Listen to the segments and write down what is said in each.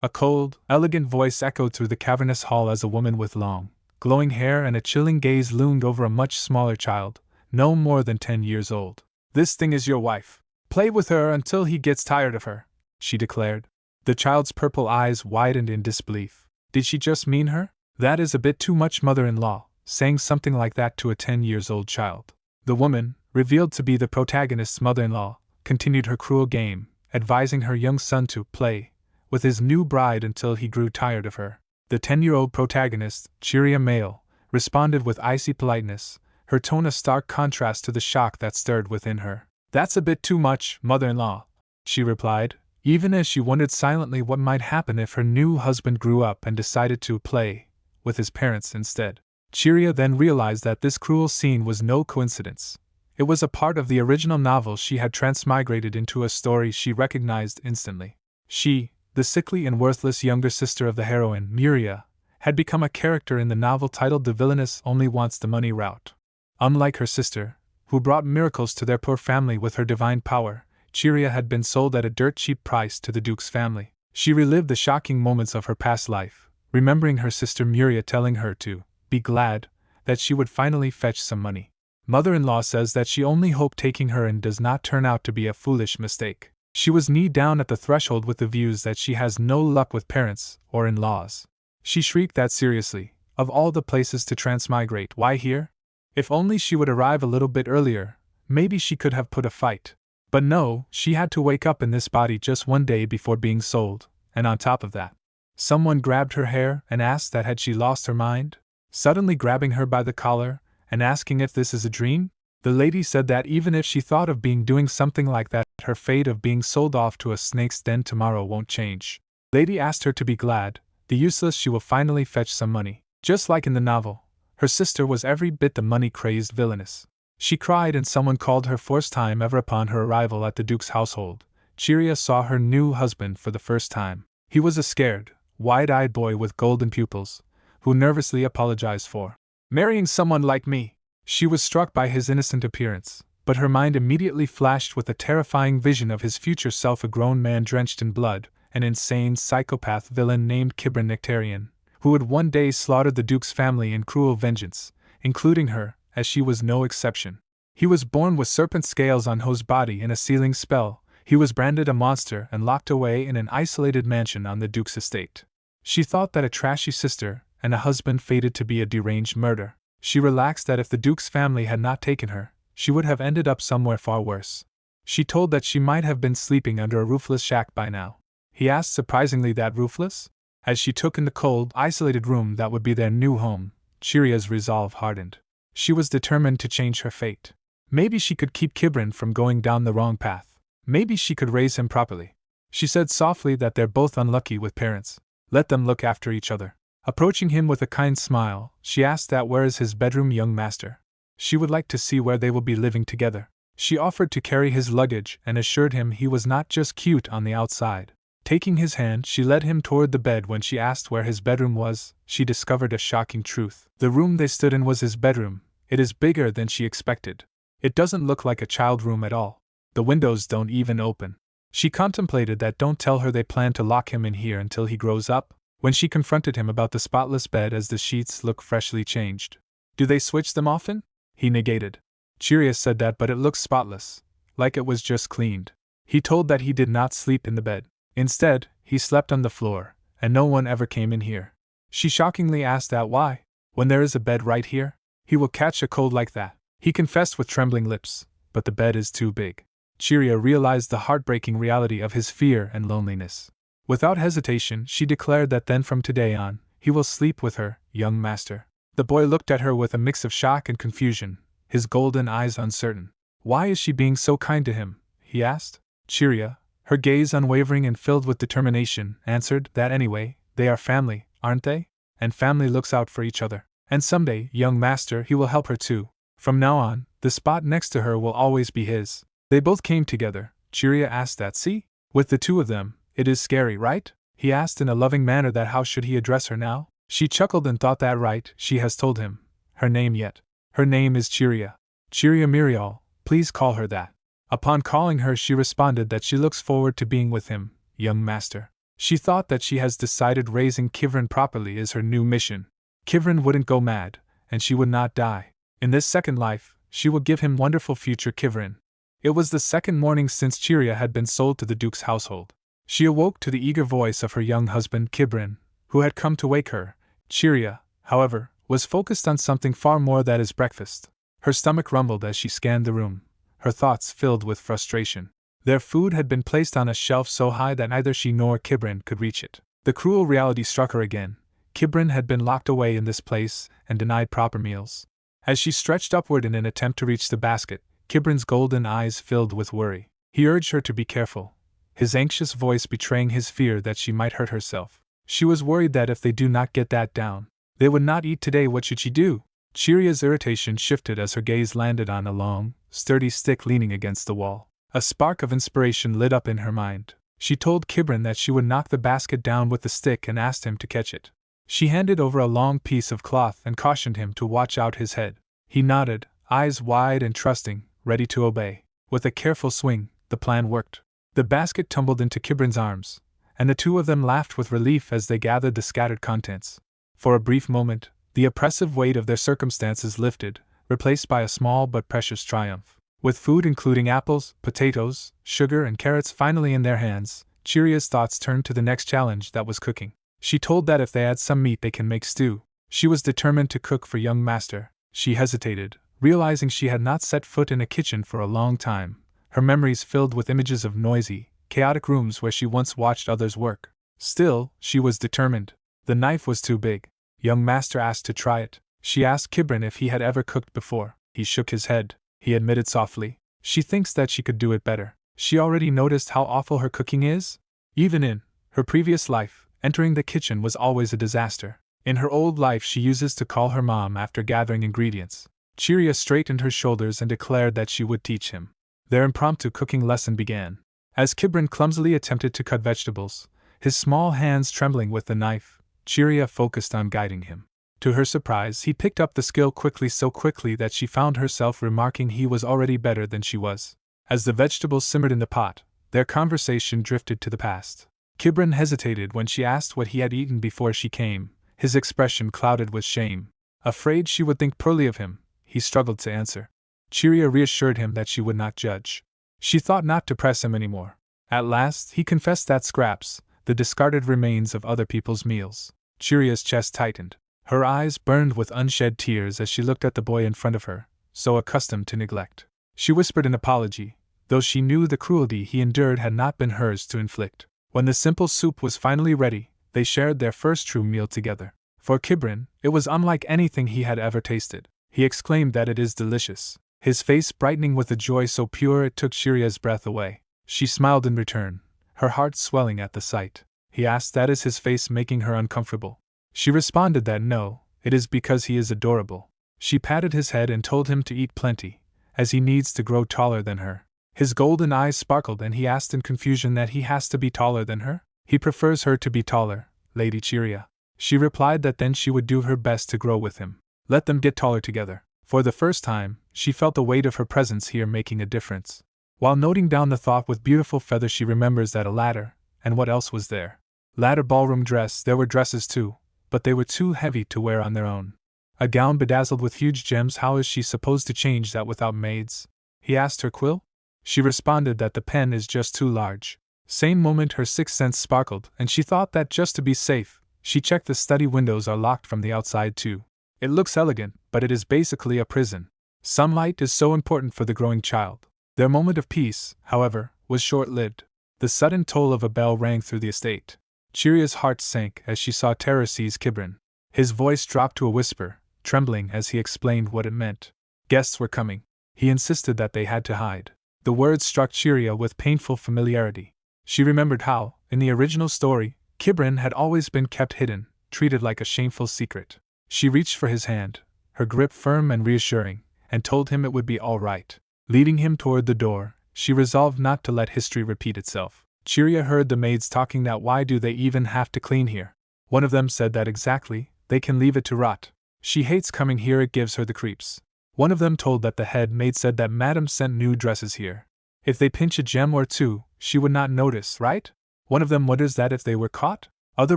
A cold, elegant voice echoed through the cavernous hall as a woman with long, glowing hair and a chilling gaze loomed over a much smaller child, no more than 10 years old. "This thing is your wife. Play with her until he gets tired of her," she declared. The child's purple eyes widened in disbelief. Did she just mean her? That is a bit too much, mother-in-law, saying something like that to a 10-year-old child. The woman, revealed to be the protagonist's mother-in-law, continued her cruel game, advising her young son to play with his new bride until he grew tired of her. The 10-year-old protagonist, cheery male, responded with icy politeness, her tone a stark contrast to the shock that stirred within her. "That's a bit too much, mother-in-law," she replied, even as she wondered silently what might happen if her new husband grew up and decided to play with his parents instead. Chiria then realized that this cruel scene was no coincidence. It was a part of the original novel she had transmigrated into a story she recognized instantly. She, the sickly and worthless younger sister of the heroine, Miria, had become a character in the novel titled The Villainess Only Wants the Money route. Unlike her sister, who brought miracles to their poor family with her divine power, Chiria had been sold at a dirt cheap price to the Duke's family. She relived the shocking moments of her past life, remembering her sister Miria telling her to be glad that she would finally fetch some money. Mother-in-law says that she only hoped taking her in does not turn out to be a foolish mistake. She was knee down at the threshold with the views that she has no luck with parents or in-laws. She shrieked that seriously, of all the places to transmigrate, why here? If only she would arrive a little bit earlier, maybe she could have put a fight. But no, she had to wake up in this body just one day before being sold, and on top of that, someone grabbed her hair and asked that had she lost her mind? Suddenly grabbing her by the collar and asking if this is a dream? The lady said that even if she thought of doing something like that, her fate of being sold off to a snake's den tomorrow won't change. Lady asked her to be glad, the useless she will finally fetch some money. Just like in the novel, her sister was every bit the money-crazed villainess. She cried and someone called her first time ever upon her arrival at the Duke's household. Chiria saw her new husband for the first time. He was a scared, wide-eyed boy with golden pupils, who nervously apologized for marrying someone like me. She was struck by his innocent appearance, but her mind immediately flashed with a terrifying vision of his future self, a grown man drenched in blood, an insane psychopath villain named Kibrin Nectarian, who would one day slaughter the Duke's family in cruel vengeance, including her, as she was no exception. He was born with serpent scales on his body and a sealing spell. He was branded a monster and locked away in an isolated mansion on the Duke's estate. She thought that a trashy sister and a husband fated to be a deranged murder. She relaxed that if the Duke's family had not taken her, she would have ended up somewhere far worse. She told that she might have been sleeping under a roofless shack by now. He asked surprisingly, that roofless? As she took in the cold, isolated room that would be their new home, Chiria's resolve hardened. She was determined to change her fate. Maybe she could keep Kibrin from going down the wrong path. Maybe she could raise him properly. She said softly that they're both unlucky with parents. Let them look after each other. Approaching him with a kind smile, she asked that where is his bedroom, young master? She would like to see where they will be living together. She offered to carry his luggage and assured him he was not just cute on the outside. Taking his hand, she led him toward the bed. When she asked where his bedroom was, she discovered a shocking truth. The room they stood in was his bedroom. It is bigger than she expected. It doesn't look like a child room at all. The windows don't even open. She contemplated that. Don't tell her they plan to lock him in here until he grows up. When she confronted him about the spotless bed as the sheets look freshly changed. Do they switch them often? He negated. Chiria said that, but it looks spotless, like it was just cleaned. He told that he did not sleep in the bed. Instead, he slept on the floor, and no one ever came in here. She shockingly asked that why, when there is a bed right here, he will catch a cold like that. He confessed with trembling lips, but the bed is too big. Chiria realized the heartbreaking reality of his fear and loneliness. Without hesitation, she declared that then from today on, he will sleep with her, young master. The boy looked at her with a mix of shock and confusion, his golden eyes uncertain. Why is she being so kind to him? He asked. Chiria, her gaze unwavering and filled with determination, answered that anyway, they are family, aren't they? And family looks out for each other. And someday, young master, he will help her too. From now on, the spot next to her will always be his. They both came together. Chiria asked that. See? With the two of them, it is scary, right? He asked in a loving manner that how should he address her now? She chuckled and thought that right, she has told him her name yet. Her name is Chiria. Chiria Mirial, please call her that. Upon calling her, she responded that she looks forward to being with him, young master. She thought that she has decided raising Kivrin properly is her new mission. Kivrin wouldn't go mad, and she would not die. In this second life, she would give him wonderful future Kivrin. It was the second morning since Chiria had been sold to the Duke's household. She awoke to the eager voice of her young husband Kibrin, who had come to wake her. Chiria, however, was focused on something far more than his breakfast. Her stomach rumbled as she scanned the room, her thoughts filled with frustration. Their food had been placed on a shelf so high that neither she nor Kibrin could reach it. The cruel reality struck her again. Kibrin had been locked away in this place and denied proper meals. As she stretched upward in an attempt to reach the basket, Kibrin's golden eyes filled with worry. He urged her to be careful, his anxious voice betraying his fear that she might hurt herself. She was worried that if they do not get that down, they would not eat today. What should she do? Chiria's irritation shifted as her gaze landed on a long, sturdy stick leaning against the wall. A spark of inspiration lit up in her mind. She told Kibrin that she would knock the basket down with the stick and asked him to catch it. She handed over a long piece of cloth and cautioned him to watch out his head. He nodded, eyes wide and trusting, ready to obey. With a careful swing, the plan worked. The basket tumbled into Kibrin's arms, and the two of them laughed with relief as they gathered the scattered contents. For a brief moment, the oppressive weight of their circumstances lifted, replaced by a small but precious triumph. With food including apples, potatoes, sugar, and carrots finally in their hands, Chiria's thoughts turned to the next challenge, that was cooking. She told that if they had some meat they can make stew. She was determined to cook for young master. She hesitated, realizing she had not set foot in a kitchen for a long time, her memories filled with images of noisy, chaotic rooms where she once watched others work. Still, she was determined. The knife was too big. Young master asked to try it. She asked Kibrin if he had ever cooked before. He shook his head. He admitted softly, "She thinks that she could do it better. She already noticed how awful her cooking is? Even in her previous life, entering the kitchen was always a disaster. In her old life she uses to call her mom after gathering ingredients." Chiria straightened her shoulders and declared that she would teach him. Their impromptu cooking lesson began. As Kibrin clumsily attempted to cut vegetables, his small hands trembling with the knife, Chiria focused on guiding him. To her surprise, he picked up the skill quickly, so quickly that she found herself remarking he was already better than she was. As the vegetables simmered in the pot, their conversation drifted to the past. Kibrin hesitated when she asked what he had eaten before she came, his expression clouded with shame. Afraid she would think poorly of him, he struggled to answer. Chiria reassured him that she would not judge. She thought not to press him anymore. At last, he confessed that scraps, the discarded remains of other people's meals. Chiria's chest tightened. Her eyes burned with unshed tears as she looked at the boy in front of her, so accustomed to neglect. She whispered an apology, though she knew the cruelty he endured had not been hers to inflict. When the simple soup was finally ready, they shared their first true meal together. For Kibrin, it was unlike anything he had ever tasted. He exclaimed that it is delicious, his face brightening with a joy so pure it took Chiria's breath away. She smiled in return, her heart swelling at the sight. He asked, that is his face making her uncomfortable? She responded that no, it is because he is adorable. She patted his head and told him to eat plenty, as he needs to grow taller than her. His golden eyes sparkled and he asked in confusion that he has to be taller than her? He prefers her to be taller, Lady Chiria. She replied that then she would do her best to grow with him. Let them get taller together. For the first time, she felt the weight of her presence here making a difference. While noting down the thought with beautiful feather, she remembers that a ladder, and what else was there? Ladder, ballroom dress. There were dresses too, but they were too heavy to wear on their own. A gown bedazzled with huge gems. How is she supposed to change that without maids? He asked her. Quill? She responded that the pen is just too large. Same moment her sixth sense sparkled, and she thought that just to be safe, she checked the study windows are locked from the outside too. It looks elegant, but it is basically a prison. Sunlight is so important for the growing child. Their moment of peace, however, was short-lived. The sudden toll of a bell rang through the estate. Chiria's heart sank as she saw terror seize Kibrin. His voice dropped to a whisper, trembling as he explained what it meant. Guests were coming. He insisted that they had to hide. The words struck Chiria with painful familiarity. She remembered how, in the original story, Kibrin had always been kept hidden, treated like a shameful secret. She reached for his hand, her grip firm and reassuring, and told him it would be all right. Leading him toward the door, she resolved not to let history repeat itself. Chiria heard the maids talking that why do they even have to clean here? One of them said that exactly, they can leave it to rot. She hates coming here, it gives her the creeps. One of them told that the head maid said that Madam sent new dresses here. If they pinch a gem or two, she would not notice, right? One of them wonders that if they were caught? Other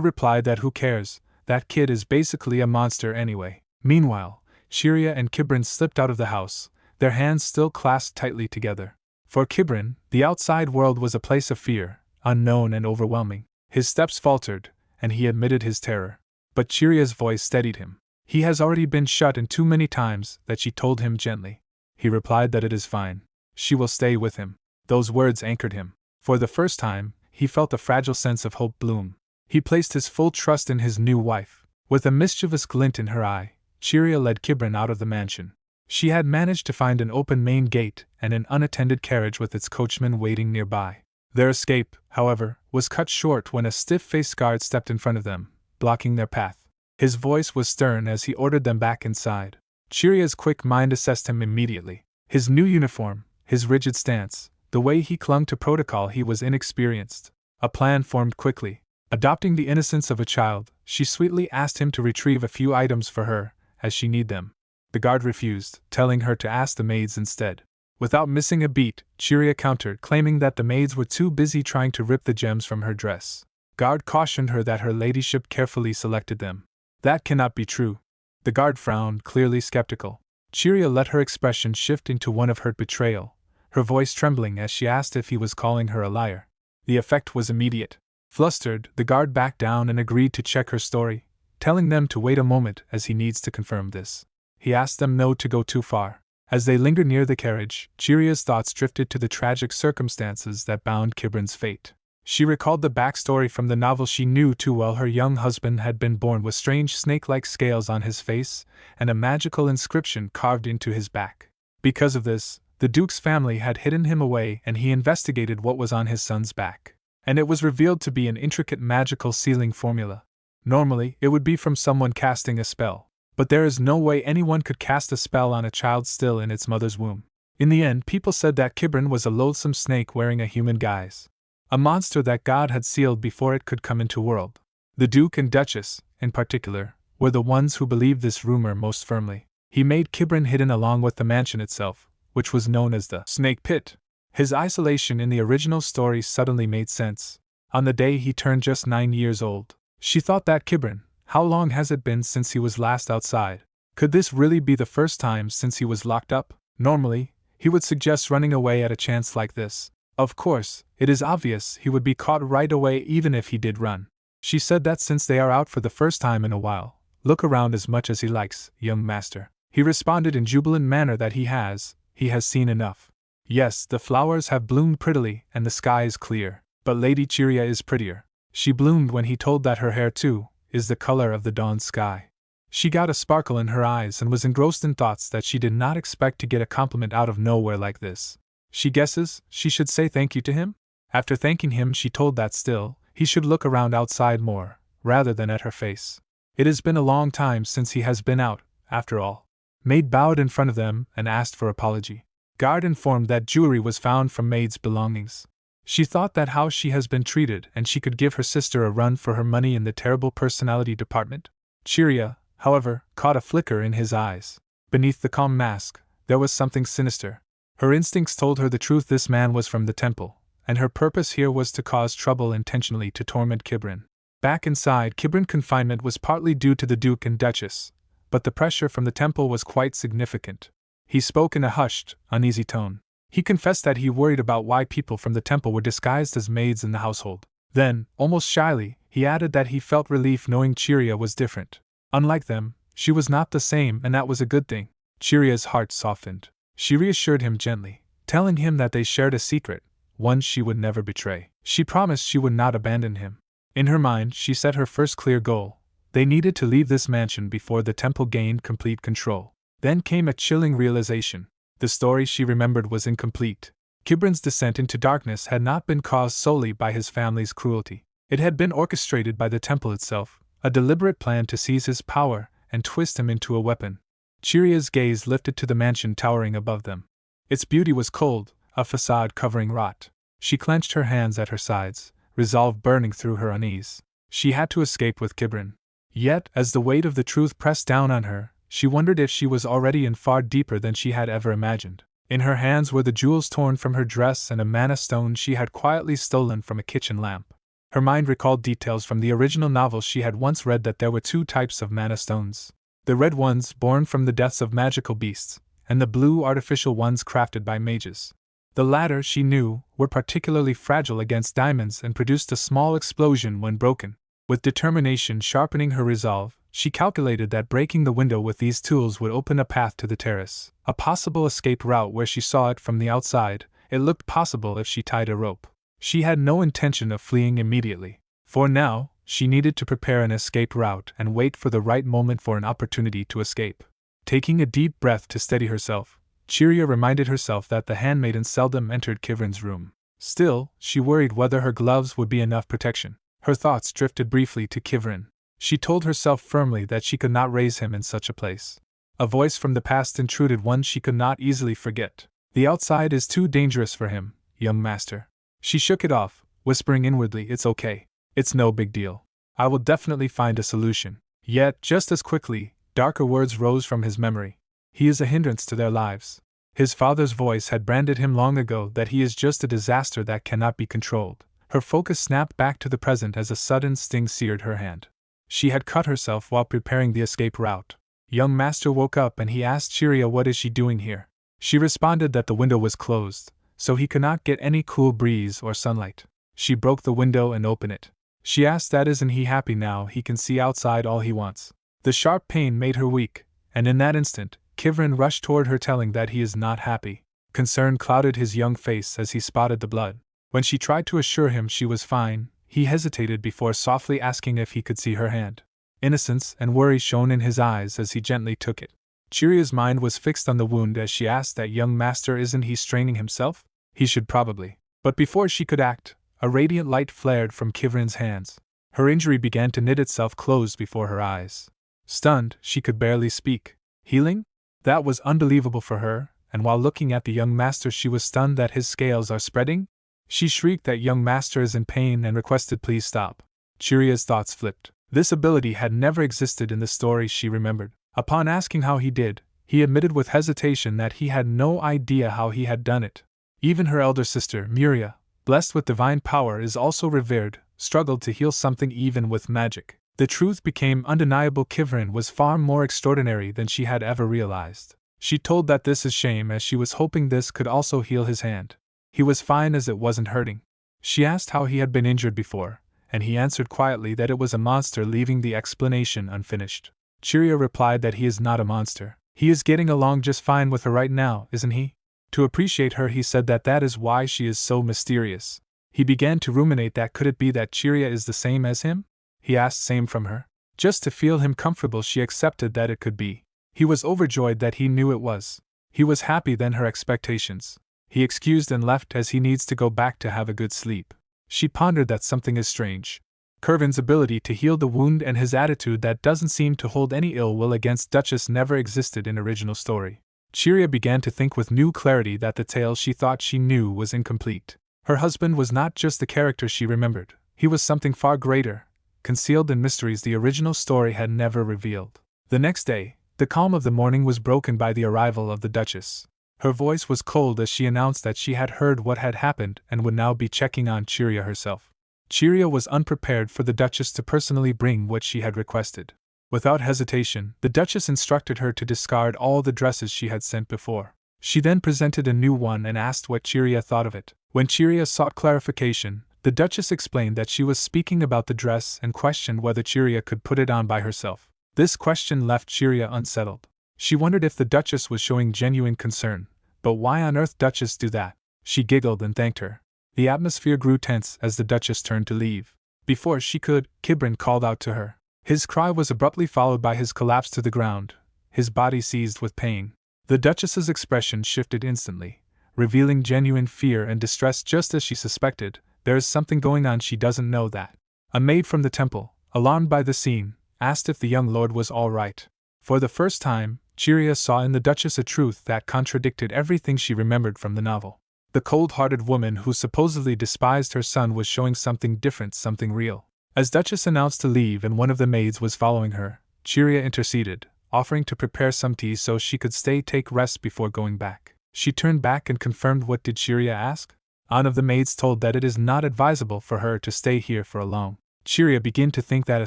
replied that who cares, that kid is basically a monster anyway. Meanwhile, Chiria and Kibrin slipped out of the house, their hands still clasped tightly together. For Kibrin, the outside world was a place of fear, unknown and overwhelming. His steps faltered, and he admitted his terror. But Chiria's voice steadied him. He has already been shut in too many times, that she told him gently. He replied that it is fine. She will stay with him. Those words anchored him. For the first time, he felt a fragile sense of hope bloom. He placed his full trust in his new wife. With a mischievous glint in her eye, Chiria led Kibrin out of the mansion. She had managed to find an open main gate and an unattended carriage with its coachman waiting nearby. Their escape, however, was cut short when a stiff-faced guard stepped in front of them, blocking their path. His voice was stern as he ordered them back inside. Chiria's quick mind assessed him immediately. His new uniform, his rigid stance, the way he clung to protocol, he was inexperienced. A plan formed quickly. Adopting the innocence of a child, she sweetly asked him to retrieve a few items for her, as she needed them. The guard refused, telling her to ask the maids instead. Without missing a beat, Chiria countered, claiming that the maids were too busy trying to rip the gems from her dress. Guard cautioned her that her ladyship carefully selected them. That cannot be true. The guard frowned, clearly skeptical. Chiria let her expression shift into one of hurt betrayal, her voice trembling as she asked if he was calling her a liar. The effect was immediate. Flustered, the guard backed down and agreed to check her story, telling them to wait a moment as he needs to confirm this. He asked them not to go too far. As they lingered near the carriage, Chiria's thoughts drifted to the tragic circumstances that bound Kibrin's fate. She recalled the backstory from the novel she knew too well. Her young husband had been born with strange snake-like scales on his face and a magical inscription carved into his back. Because of this, the Duke's family had hidden him away, and he investigated what was on his son's back. And it was revealed to be an intricate magical sealing formula. Normally, it would be from someone casting a spell. But there is no way anyone could cast a spell on a child still in its mother's womb. In the end, people said that Kibrin was a loathsome snake wearing a human guise. A monster that God had sealed before it could come into world. The Duke and Duchess, in particular, were the ones who believed this rumor most firmly. He made Kibrin hidden along with the mansion itself, which was known as the Snake Pit. His isolation in the original story suddenly made sense. On the day he turned just 9 years old, she thought that Kibrin, how long has it been since he was last outside? Could this really be the first time since he was locked up? Normally, he would suggest running away at a chance like this. Of course, it is obvious he would be caught right away even if he did run. She said that since they are out for the first time in a while, look around as much as he likes, young master. He responded in jubilant manner that he has seen enough. Yes, the flowers have bloomed prettily and the sky is clear, but Lady Chiria is prettier. She bloomed when he told that her hair too is the color of the dawn sky. She got a sparkle in her eyes and was engrossed in thoughts that she did not expect to get a compliment out of nowhere like this. She guesses she should say thank you to him? After thanking him, she told that still, he should look around outside more, rather than at her face. It has been a long time since he has been out, after all. Maid bowed in front of them and asked for apology. Guard informed that jewelry was found from maid's belongings. She thought that how she has been treated and she could give her sister a run for her money in the terrible personality department. Chiria, however, caught a flicker in his eyes. Beneath the calm mask, there was something sinister. Her instincts told her the truth. This man was from the temple, and her purpose here was to cause trouble intentionally to torment Kibrin. Back inside, Kibrin confinement was partly due to the Duke and Duchess, but the pressure from the temple was quite significant. He spoke in a hushed, uneasy tone. He confessed that he worried about why people from the temple were disguised as maids in the household. Then, almost shyly, he added that he felt relief knowing Chiria was different. Unlike them, she was not the same, and that was a good thing. Chiria's heart softened. She reassured him gently, telling him that they shared a secret, one she would never betray. She promised she would not abandon him. In her mind, she set her first clear goal. They needed to leave this mansion before the temple gained complete control. Then came a chilling realization. The story she remembered was incomplete. Kibrin's descent into darkness had not been caused solely by his family's cruelty. It had been orchestrated by the temple itself, a deliberate plan to seize his power and twist him into a weapon. Chiria's gaze lifted to the mansion towering above them. Its beauty was cold, a facade covering rot. She clenched her hands at her sides, resolve burning through her unease. She had to escape with Kibrin. Yet, as the weight of the truth pressed down on her, she wondered if she was already in far deeper than she had ever imagined. In her hands were the jewels torn from her dress and a manna stone she had quietly stolen from a kitchen lamp. Her mind recalled details from the original novel she had once read that there were two types of mana stones. The red ones born from the deaths of magical beasts, and the blue artificial ones crafted by mages. The latter, she knew, were particularly fragile against diamonds and produced a small explosion when broken. With determination sharpening her resolve, she calculated that breaking the window with these tools would open a path to the terrace, a possible escape route where she saw it from the outside. It looked possible if she tied a rope. She had no intention of fleeing immediately. For now, she needed to prepare an escape route and wait for the right moment for an opportunity to escape. Taking a deep breath to steady herself, Chiria reminded herself that the handmaiden seldom entered Kivrin's room. Still, she worried whether her gloves would be enough protection. Her thoughts drifted briefly to Kivrin. She told herself firmly that she could not raise him in such a place. A voice from the past intruded, one she could not easily forget. The outside is too dangerous for him, young master. She shook it off, whispering inwardly, "It's okay. It's no big deal. I will definitely find a solution." Yet, just as quickly, darker words rose from his memory. He is a hindrance to their lives. His father's voice had branded him long ago that he is just a disaster that cannot be controlled. Her focus snapped back to the present as a sudden sting seared her hand. She had cut herself while preparing the escape route. Young master woke up and he asked Chiria what is she doing here. She responded that the window was closed, so he could not get any cool breeze or sunlight. She broke the window and opened it. She asked that isn't he happy now he can see outside all he wants. The sharp pain made her weak, and in that instant, Kivrin rushed toward her telling that he is not happy. Concern clouded his young face as he spotted the blood. When she tried to assure him she was fine, he hesitated before softly asking if he could see her hand. Innocence and worry shone in his eyes as he gently took it. Chiria's mind was fixed on the wound as she asked that young master, isn't he straining himself? He should probably. But before she could act, a radiant light flared from Kivrin's hands. Her injury began to knit itself closed before her eyes. Stunned, she could barely speak. Healing? That was unbelievable for her, and while looking at the young master she was stunned that his scales are spreading. She shrieked that young master is in pain and requested please stop. Chiria's thoughts flipped. This ability had never existed in the story she remembered. Upon asking how he did, he admitted with hesitation that he had no idea how he had done it. Even her elder sister, Miria, blessed with divine power is also revered, struggled to heal something even with magic. The truth became undeniable. Kivrin was far more extraordinary than she had ever realized. She told that this is shame as she was hoping this could also heal his hand. He was fine as it wasn't hurting. She asked how he had been injured before, and he answered quietly that it was a monster, leaving the explanation unfinished. Chiria replied that he is not a monster. He is getting along just fine with her right now, isn't he? To appreciate her he said that is why she is so mysterious. He began to ruminate that could it be that Chiria is the same as him? He asked same from her. Just to feel him comfortable she accepted that it could be. He was overjoyed that he knew it was. He was happy than her expectations. He excused and left as he needs to go back to have a good sleep. She pondered that something is strange. Kivrin's ability to heal the wound and his attitude that doesn't seem to hold any ill will against Duchess never existed in original story. Chiria began to think with new clarity that the tale she thought she knew was incomplete. Her husband was not just the character she remembered. He was something far greater, concealed in mysteries the original story had never revealed. The next day, the calm of the morning was broken by the arrival of the Duchess. Her voice was cold as she announced that she had heard what had happened and would now be checking on Chiria herself. Chiria was unprepared for the Duchess to personally bring what she had requested. Without hesitation, the Duchess instructed her to discard all the dresses she had sent before. She then presented a new one and asked what Chiria thought of it. When Chiria sought clarification, the Duchess explained that she was speaking about the dress and questioned whether Chiria could put it on by herself. This question left Chiria unsettled. She wondered if the Duchess was showing genuine concern, but why on earth Duchess do that? She giggled and thanked her. The atmosphere grew tense as the Duchess turned to leave. Before she could, Kivrin called out to her. His cry was abruptly followed by his collapse to the ground, his body seized with pain. The Duchess's expression shifted instantly, revealing genuine fear and distress just as she suspected. There is something going on, she doesn't know that. A maid from the temple, alarmed by the scene, asked if the young lord was all right. For the first time, Chiria saw in the Duchess a truth that contradicted everything she remembered from the novel. The cold-hearted woman who supposedly despised her son was showing something different, something real. As Duchess announced to leave and one of the maids was following her, Chiria interceded, offering to prepare some tea so she could take rest before going back. She turned back and confirmed. What did Chiria ask? One of the maids told that it is not advisable for her to stay here for a long. Chiria began to think that a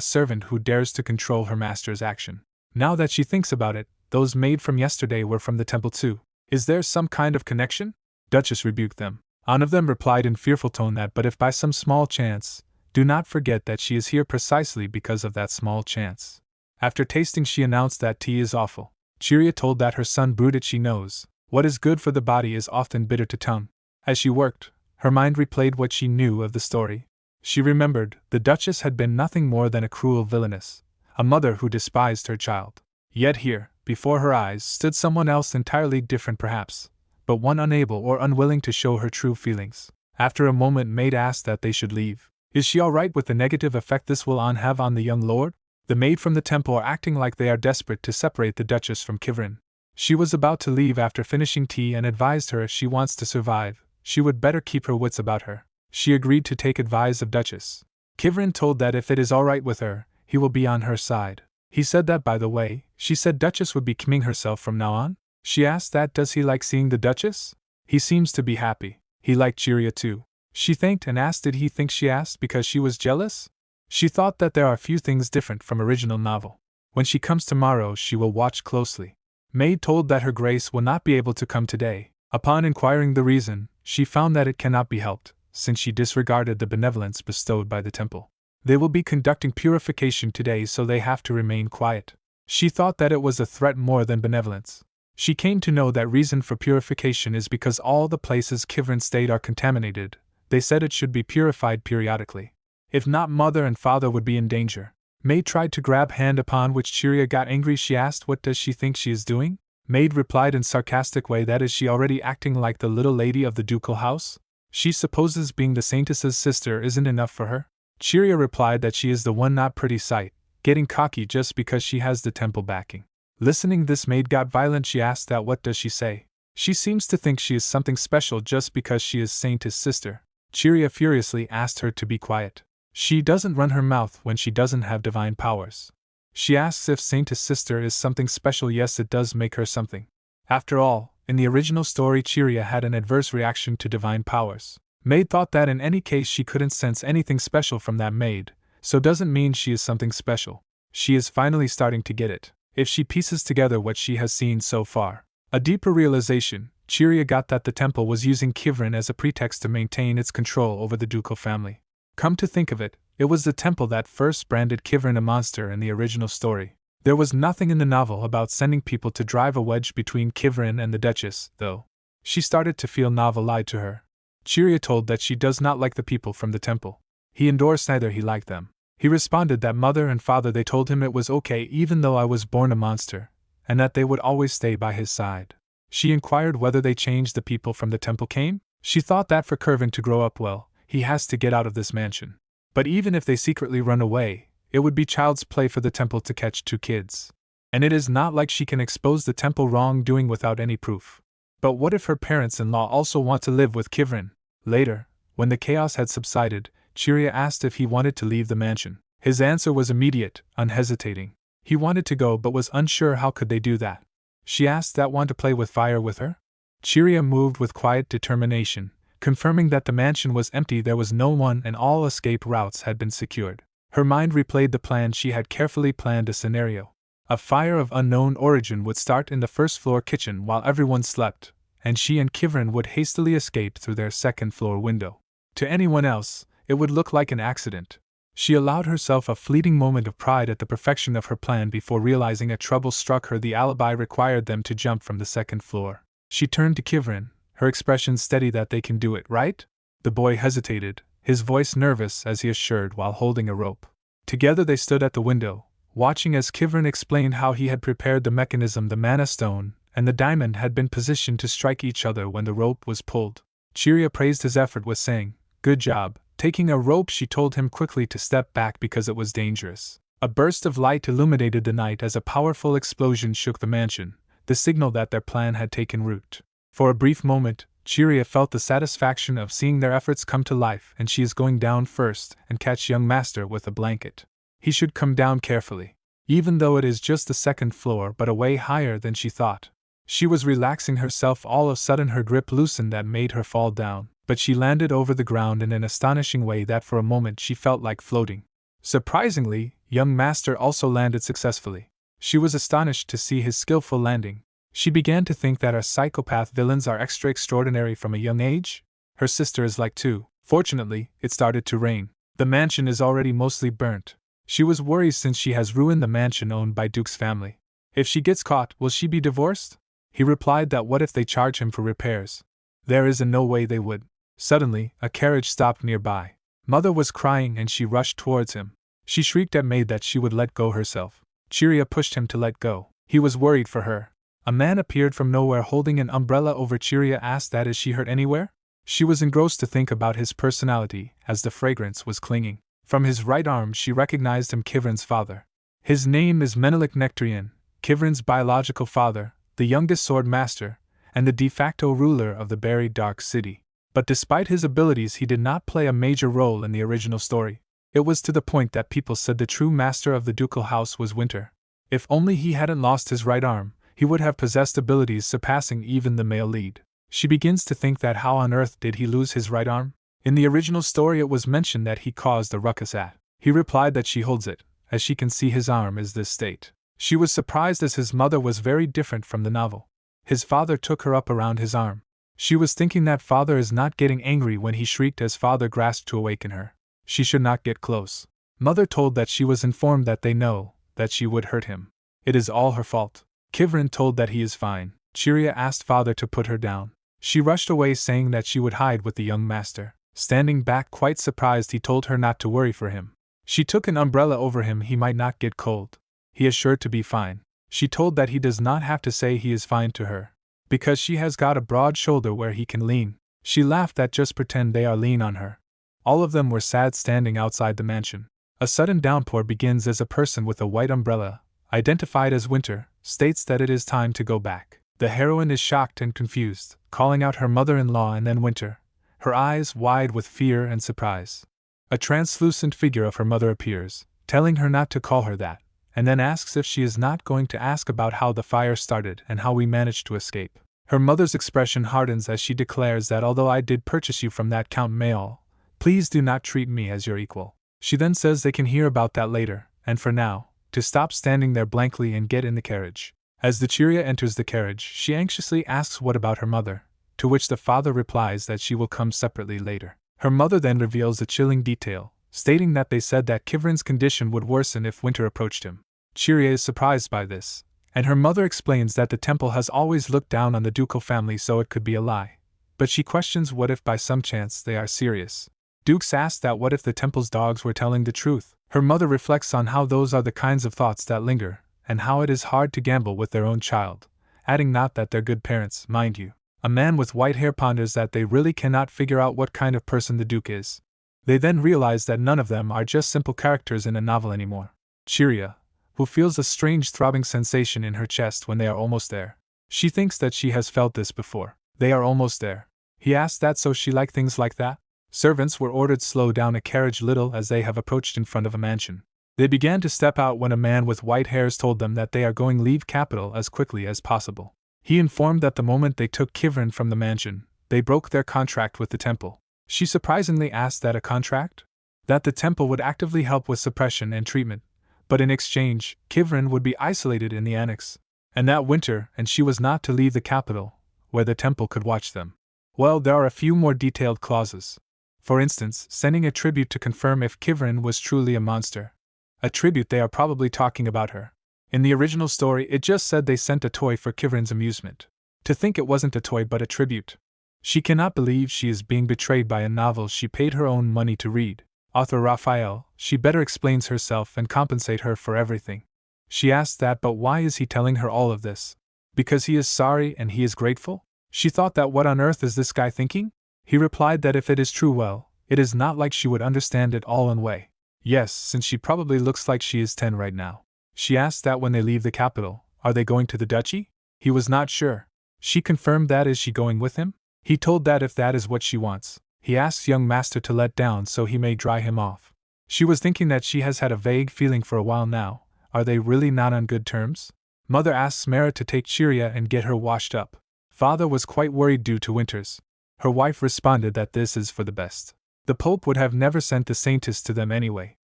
servant who dares to control her master's action. Now that she thinks about it, those maids from yesterday were from the temple too. Is there some kind of connection? Duchess rebuked them. One of them replied in fearful tone that but if by some small chance, do not forget that she is here precisely because of that small chance. After tasting she announced that tea is awful. Chiria told that her son brewed it. She knows, what is good for the body is often bitter to tongue. As she worked, her mind replayed what she knew of the story. She remembered, the Duchess had been nothing more than a cruel villainess, a mother who despised her child. Yet here, before her eyes, stood someone else entirely different perhaps, but one unable or unwilling to show her true feelings. After a moment maid asked that they should leave. Is she all right with the negative effect this will have on the young lord? The maid from the temple are acting like they are desperate to separate the Duchess from Kivrin. She was about to leave after finishing tea and advised her if she wants to survive, she would better keep her wits about her. She agreed to take advice of Duchess. Kivrin told that if it is all right with her, he will be on her side. He said that by the way, she said Duchess would be coming herself from now on. She asked that does he like seeing the Duchess? He seems to be happy. He liked Chiria too. She thanked and asked did he think she asked because she was jealous? She thought that there are few things different from original novel. When she comes tomorrow she will watch closely. Maid told that her grace will not be able to come today. Upon inquiring the reason, she found that it cannot be helped, since she disregarded the benevolence bestowed by the temple. They will be conducting purification today so they have to remain quiet. She thought that it was a threat more than benevolence. She came to know that reason for purification is because all the places Kivrin stayed are contaminated. They said it should be purified periodically. If not, mother and father would be in danger. Maid tried to grab hand, upon which Chiria got angry. She asked what does she think she is doing? Maid replied in sarcastic way that is she already acting like the little lady of the ducal house? She supposes being the saintess's sister isn't enough for her? Chiria replied that she is the one not pretty sight, getting cocky just because she has the temple backing. Listening this maid got violent. She asked that what does she say? She seems to think she is something special just because she is saintess sister. Chiria furiously asked her to be quiet. She doesn't run her mouth when she doesn't have divine powers. She asks if saintess sister is something special. Yes, it does make her something. After all, in the original story Chiria had an adverse reaction to divine powers. Maid thought that in any case she couldn't sense anything special from that maid, so doesn't mean she is something special. She is finally starting to get it, if she pieces together what she has seen so far. A deeper realization, Chiria got that the temple was using Kivrin as a pretext to maintain its control over the ducal family. Come to think of it, it was the temple that first branded Kivrin a monster in the original story. There was nothing in the novel about sending people to drive a wedge between Kivrin and the Duchess, though. She started to feel novel lied to her. Chiria told that she does not like the people from the temple. He endorsed neither he liked them. He responded that mother and father they told him it was okay even though I was born a monster, and that they would always stay by his side. She inquired whether they changed the people from the temple came. She thought that for Kivrin to grow up well, he has to get out of this mansion. But even if they secretly run away, it would be child's play for the temple to catch two kids. And it is not like she can expose the temple wrongdoing without any proof. But what if her parents-in-law also want to live with Kivrin? Later, when the chaos had subsided, Chiria asked if he wanted to leave the mansion. His answer was immediate, unhesitating. He wanted to go but was unsure how could they do that. She asked that want to play with fire with her? Chiria moved with quiet determination, confirming that the mansion was empty, there was no one and all escape routes had been secured. Her mind replayed the plan. She had carefully planned a scenario. A fire of unknown origin would start in the first-floor kitchen while everyone slept, and she and Kivrin would hastily escape through their second-floor window. To anyone else, it would look like an accident. She allowed herself a fleeting moment of pride at the perfection of her plan before realizing a trouble struck her. The alibi required them to jump from the second floor. She turned to Kivrin, her expression steady. That they can do it, right? The boy hesitated, his voice nervous as he assured while holding a rope. Together they stood at the window, watching as Kivrin explained how he had prepared the mechanism. The mana stone and the diamond had been positioned to strike each other when the rope was pulled. Chiria praised his effort with saying, "Good job." Taking a rope, she told him quickly to step back because it was dangerous. A burst of light illuminated the night as a powerful explosion shook the mansion, the signal that their plan had taken root. For a brief moment, Chiria felt the satisfaction of seeing their efforts come to life, and she is going down first and catch young master with a blanket. He should come down carefully, even though it is just the second floor but a way higher than she thought. She was relaxing herself. All of a sudden her grip loosened that made her fall down. but she landed over the ground in an astonishing way that for a moment she felt like floating. Surprisingly, young master also landed successfully. She was astonished to see his skillful landing. She began to think that our psychopath villains are extra extraordinary from a young age. Her sister is like too. Fortunately, it started to rain. The mansion is already mostly burnt. She was worried since she has ruined the mansion owned by Duke's family. If she gets caught, will she be divorced? He replied that what if they charge him for repairs? There is no way they would. Suddenly, a carriage stopped nearby. Mother was crying and she rushed towards him. She shrieked at maid that she would let go herself. Chiria pushed him to let go. He was worried for her. A man appeared from nowhere holding an umbrella over. Chiria asked that is she hurt anywhere? She was engrossed to think about his personality as the fragrance was clinging. From his right arm she recognized him, Kivrin's father. His name is Menelik Nectarian, Kivrin's biological father, the youngest sword master, and the de facto ruler of the buried Dark City. But despite his abilities he did not play a major role in the original story. It was to the point that people said the true master of the ducal house was Winter. If only he hadn't lost his right arm, he would have possessed abilities surpassing even the male lead. She begins to think that how on earth did he lose his right arm? In the original story it was mentioned that he caused a ruckus at. He replied that she holds it, as she can see his arm is this state. She was surprised as his mother was very different from the novel. His father took her up around his arm. She was thinking that father is not getting angry when he shrieked as father grasped to awaken her. She should not get close. Mother told that she was informed that they know that she would hurt him. It is all her fault. Kivrin told that he is fine. Chiria asked father to put her down. She rushed away saying that she would hide with the young master. Standing back quite surprised, he told her not to worry for him. She took an umbrella over him, he might not get cold. He is sure to be fine. She told that he does not have to say he is fine to her, because she has got a broad shoulder where he can lean. She laughed that just pretend they are lean on her. All of them were sad standing outside the mansion. A sudden downpour begins as a person with a white umbrella, identified as Winter, states that it is time to go back. The heroine is shocked and confused, calling out her mother-in-law and then Winter, her eyes wide with fear and surprise. A translucent figure of her mother appears, telling her not to call her that, and then asks if she is not going to ask about how the fire started and how we managed to escape. Her mother's expression hardens as she declares that although I did purchase you from that Count Mael, please do not treat me as your equal. She then says they can hear about that later, and for now, to stop standing there blankly and get in the carriage. As the Chiria enters the carriage, she anxiously asks what about her mother, to which the father replies that she will come separately later. Her mother then reveals a chilling detail, stating that they said that Kivrin's condition would worsen if Winter approached him. Chiria is surprised by this, and her mother explains that the temple has always looked down on the ducal family, so it could be a lie. But she questions what if by some chance they are serious. Dukes asked that what if the temple's dogs were telling the truth. Her mother reflects on how those are the kinds of thoughts that linger, and how it is hard to gamble with their own child, adding not that they're good parents, mind you. A man with white hair ponders that they really cannot figure out what kind of person the Duke is. They then realize that none of them are just simple characters in a novel anymore. Chiria, who feels a strange throbbing sensation in her chest when they are almost there. She thinks that she has felt this before. They are almost there. He asked that so she liked things like that? Servants were ordered slow down a carriage little as they have approached in front of a mansion. They began to step out when a man with white hairs told them that they are going leave capital as quickly as possible. He informed that the moment they took Kivrin from the mansion, they broke their contract with the temple. She surprisingly asked that a contract? That the temple would actively help with suppression and treatment, but in exchange, Kivrin would be isolated in the annex, and that Winter and she was not to leave the capital, where the temple could watch them. Well, there are a few more detailed clauses. For instance, sending a tribute to confirm if Kivrin was truly a monster. A tribute, they are probably talking about her. In the original story, it just said they sent a toy for Kivrin's amusement. To think it wasn't a toy but a tribute. She cannot believe she is being betrayed by a novel she paid her own money to read. Author Raphael, she better explains herself and compensate her for everything. She asked that, but why is he telling her all of this? Because he is sorry and he is grateful? She thought that what on earth is this guy thinking? He replied that if it is true, well, it is not like she would understand it all in way. Yes, since she probably looks like she is 10 right now. She asked that when they leave the capital, are they going to the duchy? He was not sure. She confirmed that is she going with him? He told that if that is what she wants, he asks young master to let down so he may dry him off. She was thinking that she has had a vague feeling for a while now. Are they really not on good terms? Mother asks Mara to take Chiria and get her washed up. Father was quite worried due to Winters. Her wife responded that this is for the best. The Pope would have never sent the saintess to them anyway.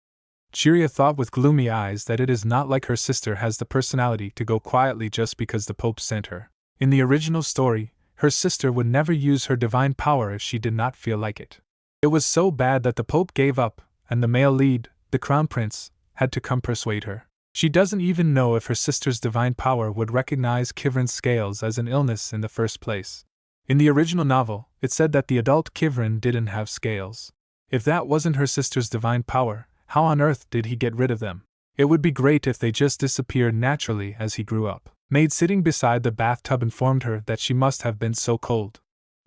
Chiria thought with gloomy eyes that it is not like her sister has the personality to go quietly just because the Pope sent her. In the original story, her sister would never use her divine power if she did not feel like it. It was so bad that the Pope gave up, and the male lead, the Crown Prince, had to come persuade her. She doesn't even know if her sister's divine power would recognize Kivrin's scales as an illness in the first place. In the original novel, it said that the adult Kivrin didn't have scales. If that wasn't her sister's divine power, how on earth did he get rid of them? It would be great if they just disappeared naturally as he grew up. Maid sitting beside the bathtub informed her that she must have been so cold.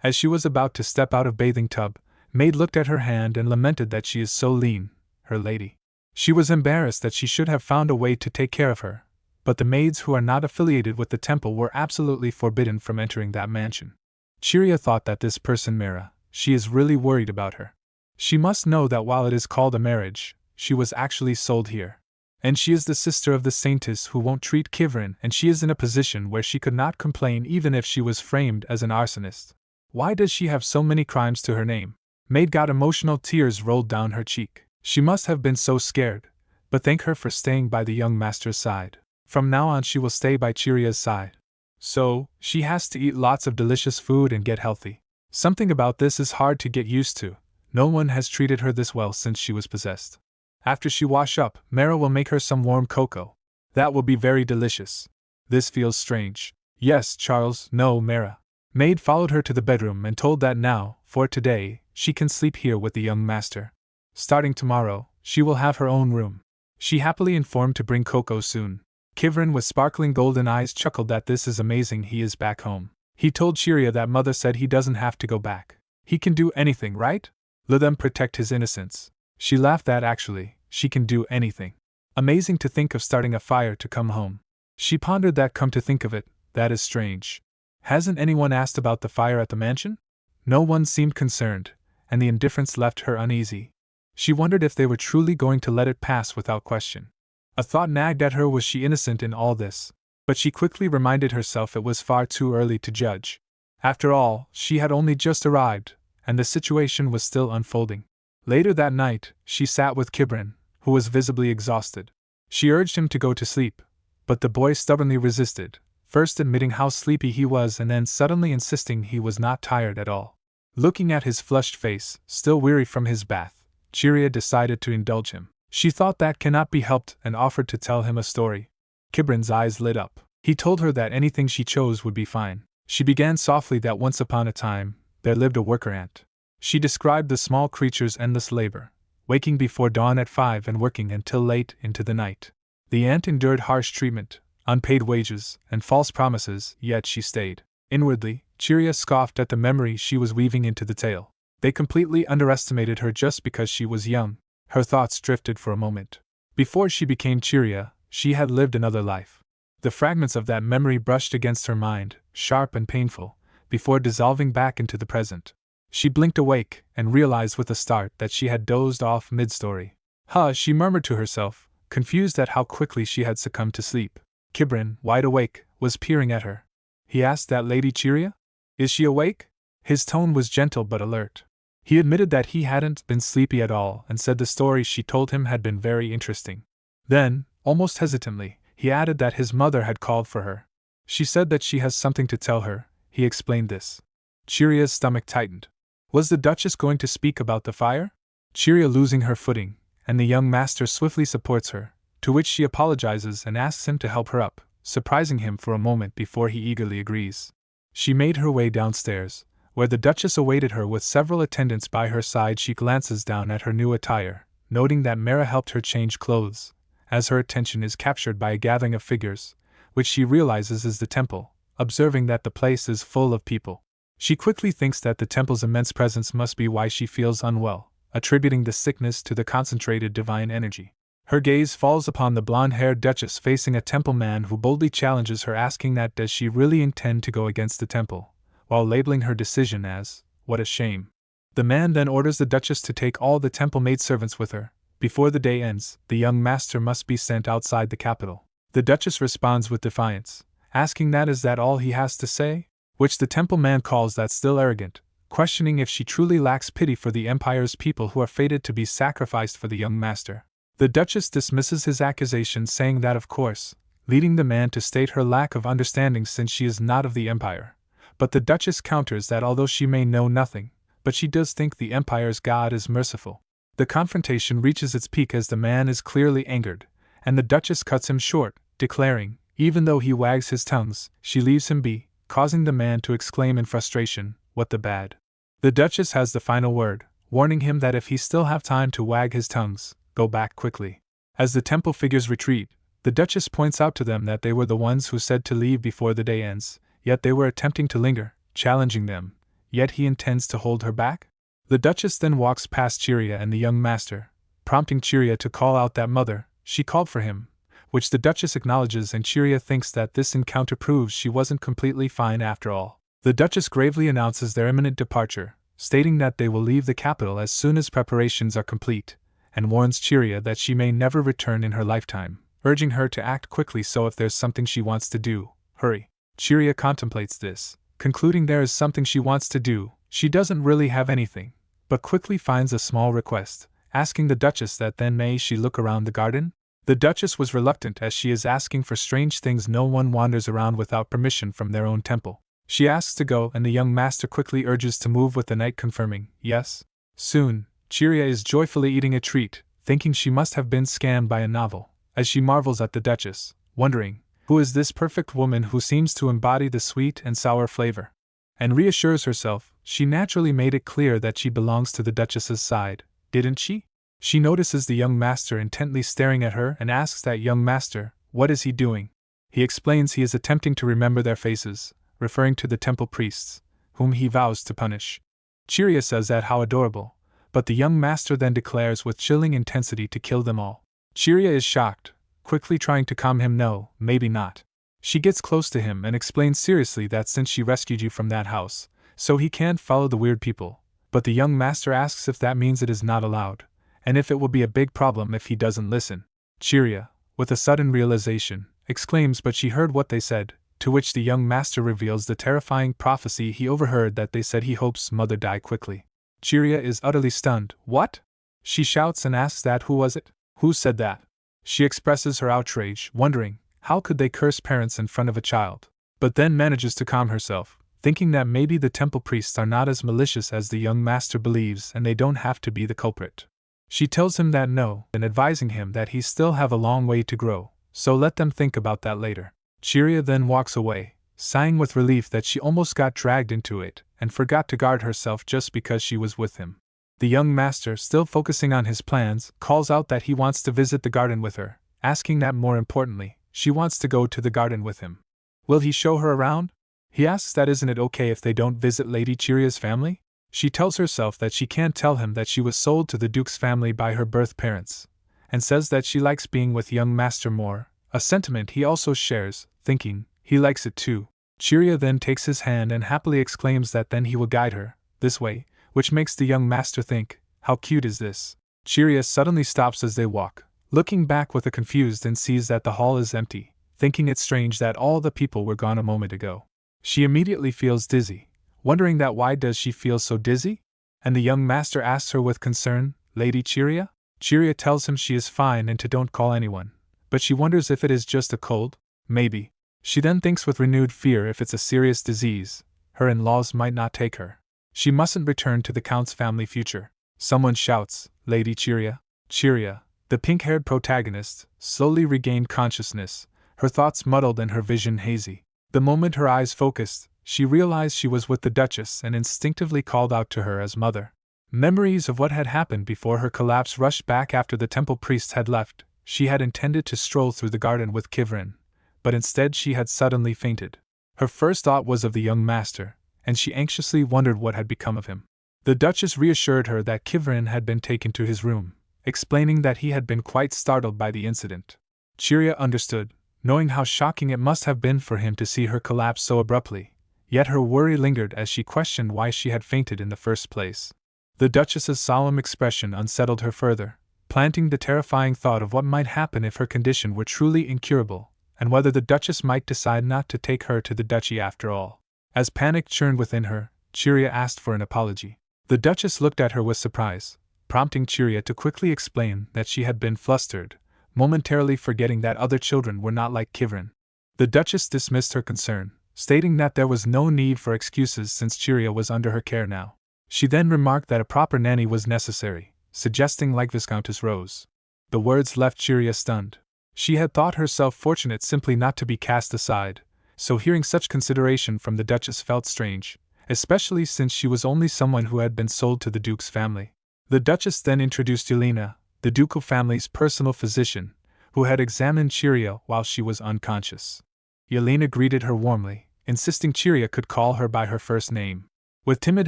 As she was about to step out of bathing tub, Maid looked at her hand and lamented that she is so lean, her lady. She was embarrassed that she should have found a way to take care of her, but the maids who are not affiliated with the temple were absolutely forbidden from entering that mansion. Chiria thought that this person Mira, she is really worried about her. She must know that while it is called a marriage, she was actually sold here. And she is the sister of the saintess who won't treat Kivrin, and she is in a position where she could not complain even if she was framed as an arsonist. Why does she have so many crimes to her name? Maid got emotional, tears rolled down her cheek. She must have been so scared, but thank her for staying by the young master's side. From now on she will stay by Chiria's side. So, she has to eat lots of delicious food and get healthy. Something about this is hard to get used to. No one has treated her this well since she was possessed. After she wash up, Mara will make her some warm cocoa. That will be very delicious. This feels strange. Yes, Charles, no, Mara. Maid followed her to the bedroom and told that now, for today, she can sleep here with the young master. Starting tomorrow, she will have her own room. She happily informed to bring cocoa soon. Kivrin with sparkling golden eyes chuckled that this is amazing, he is back home. He told Chiria that mother said he doesn't have to go back. He can do anything, right? Let them protect his innocence. She laughed that actually, she can do anything. Amazing to think of starting a fire to come home. She pondered that, come to think of it, that is strange. Hasn't anyone asked about the fire at the mansion? No one seemed concerned, and the indifference left her uneasy. She wondered if they were truly going to let it pass without question. A thought nagged at her, was she innocent in all this? But she quickly reminded herself it was far too early to judge. After all, she had only just arrived, and the situation was still unfolding. Later that night, she sat with Kivrin, who was visibly exhausted. She urged him to go to sleep, but the boy stubbornly resisted, first admitting how sleepy he was and then suddenly insisting he was not tired at all. Looking at his flushed face, still weary from his bath, Chiria decided to indulge him. She thought that cannot be helped and offered to tell him a story. Kivrin's eyes lit up. He told her that anything she chose would be fine. She began softly that once upon a time, there lived a worker ant. She described the small creature's endless labor, waking before dawn at 5 and working until late into the night. The ant endured harsh treatment, unpaid wages, and false promises, yet she stayed. Inwardly, Chiria scoffed at the memory she was weaving into the tale. They completely underestimated her just because she was young. Her thoughts drifted for a moment. Before she became Chiria, she had lived another life. The fragments of that memory brushed against her mind, sharp and painful, before dissolving back into the present. She blinked awake, and realized with a start that she had dozed off mid-story. Huh, she murmured to herself, confused at how quickly she had succumbed to sleep. Kivrin, wide awake, was peering at her. He asked that lady Chiria? Is she awake? His tone was gentle but alert. He admitted that he hadn't been sleepy at all and said the story she told him had been very interesting. Then, almost hesitantly, he added that his mother had called for her. She said that she has something to tell her. He explained this. Chiria's stomach tightened. Was the Duchess going to speak about the fire? Chiria losing her footing, and the young master swiftly supports her, to which she apologizes and asks him to help her up, surprising him for a moment before he eagerly agrees. She made her way downstairs, where the Duchess awaited her with several attendants by her side. She glances down at her new attire, noting that Mara helped her change clothes, as her attention is captured by a gathering of figures, which she realizes is the temple, observing that the place is full of people. She quickly thinks that the temple's immense presence must be why she feels unwell, attributing the sickness to the concentrated divine energy. Her gaze falls upon the blonde-haired Duchess facing a temple man who boldly challenges her, asking that does she really intend to go against the temple, while labeling her decision as, what a shame. The man then orders the Duchess to take all the temple maidservants with her. Before the day ends, the young master must be sent outside the capital. The Duchess responds with defiance, asking that is that all he has to say? Which the temple man calls that still arrogant, questioning if she truly lacks pity for the Empire's people who are fated to be sacrificed for the young master. The Duchess dismisses his accusations, saying that of course, leading the man to state her lack of understanding since she is not of the Empire. But the Duchess counters that although she may know nothing, but she does think the Empire's God is merciful. The confrontation reaches its peak as the man is clearly angered, and the Duchess cuts him short, declaring, even though he wags his tongues, she leaves him be, causing the man to exclaim in frustration, "What the bad?" The Duchess has the final word, warning him that if he still have time to wag his tongues, go back quickly. As the temple figures retreat, the Duchess points out to them that they were the ones who said to leave before the day ends, yet they were attempting to linger, challenging them, yet he intends to hold her back? The Duchess then walks past Chiria and the young master, prompting Chiria to call out that mother, she called for him, which the Duchess acknowledges, and Chiria thinks that this encounter proves she wasn't completely fine after all. The Duchess gravely announces their imminent departure, stating that they will leave the capital as soon as preparations are complete, and warns Chiria that she may never return in her lifetime, urging her to act quickly so if there's something she wants to do, hurry. Chiria contemplates this, concluding there is something she wants to do. She doesn't really have anything, but quickly finds a small request, asking the Duchess that then may she look around the garden? The Duchess was reluctant as she is asking for strange things. No one wanders around without permission from their own temple. She asks to go and the young master quickly urges to move, with the knight confirming, yes. Soon, Chiria is joyfully eating a treat, thinking she must have been scammed by a novel, as she marvels at the Duchess, wondering, who is this perfect woman who seems to embody the sweet and sour flavor? And reassures herself, she naturally made it clear that she belongs to the Duchess's side, didn't she? She notices the young master intently staring at her and asks that young master, what is he doing? He explains he is attempting to remember their faces, referring to the temple priests, whom he vows to punish. Chiria says that how adorable, but the young master then declares with chilling intensity to kill them all. Chiria is shocked, quickly trying to calm him. No, maybe not. She gets close to him and explains seriously that since she rescued you from that house, so he can't follow the weird people, but the young master asks if that means it is not allowed, and if it will be a big problem if he doesn't listen. Chiria, with a sudden realization, exclaims but she heard what they said, to which the young master reveals the terrifying prophecy he overheard that they said he hopes mother die quickly. Chiria is utterly stunned. What? She shouts and asks that who was it? Who said that? She expresses her outrage, wondering, how could they curse parents in front of a child? But then manages to calm herself, thinking that maybe the temple priests are not as malicious as the young master believes and they don't have to be the culprit. She tells him that no, and advising him that he still have a long way to grow, so let them think about that later. Chiria then walks away, sighing with relief that she almost got dragged into it and forgot to guard herself just because she was with him. The young master, still focusing on his plans, calls out that he wants to visit the garden with her, asking that more importantly, she wants to go to the garden with him. Will he show her around? He asks that isn't it okay if they don't visit Lady Chiria's family? She tells herself that she can't tell him that she was sold to the Duke's family by her birth parents, and says that she likes being with young master more, a sentiment he also shares, thinking, he likes it too. Chiria then takes his hand and happily exclaims that then he will guide her, this way, which makes the young master think, how cute is this? Chiria suddenly stops as they walk, looking back with a confused and sees that the hall is empty, thinking it strange that all the people were gone a moment ago. She immediately feels dizzy, wondering that why does she feel so dizzy? And the young master asks her with concern, Lady Chiria? Chiria tells him she is fine and to don't call anyone, but she wonders if it is just a cold, maybe. She then thinks with renewed fear if it's a serious disease, her in-laws might not take her. She mustn't return to the Count's family future. Someone shouts, Lady Chiria. Chiria, the pink-haired protagonist, slowly regained consciousness, her thoughts muddled and her vision hazy. The moment her eyes focused, she realized she was with the Duchess and instinctively called out to her as mother. Memories of what had happened before her collapse rushed back after the temple priests had left. She had intended to stroll through the garden with Kivrin, but instead she had suddenly fainted. Her first thought was of the young master, and she anxiously wondered what had become of him. The Duchess reassured her that Kivrin had been taken to his room, explaining that he had been quite startled by the incident. Chiria understood, knowing how shocking it must have been for him to see her collapse so abruptly, yet her worry lingered as she questioned why she had fainted in the first place. The Duchess's solemn expression unsettled her further, planting the terrifying thought of what might happen if her condition were truly incurable, and whether the Duchess might decide not to take her to the duchy after all. As panic churned within her, Chiria asked for an apology. The Duchess looked at her with surprise, prompting Chiria to quickly explain that she had been flustered, momentarily forgetting that other children were not like Kivrin. The Duchess dismissed her concern, stating that there was no need for excuses since Chiria was under her care now. She then remarked that a proper nanny was necessary, suggesting like Viscountess Rose. The words left Chiria stunned. She had thought herself fortunate simply not to be cast aside, so hearing such consideration from the Duchess felt strange, especially since she was only someone who had been sold to the Duke's family. The Duchess then introduced Yelena, the ducal family's personal physician, who had examined Chiria while she was unconscious. Yelena greeted her warmly, insisting Chiria could call her by her first name. With timid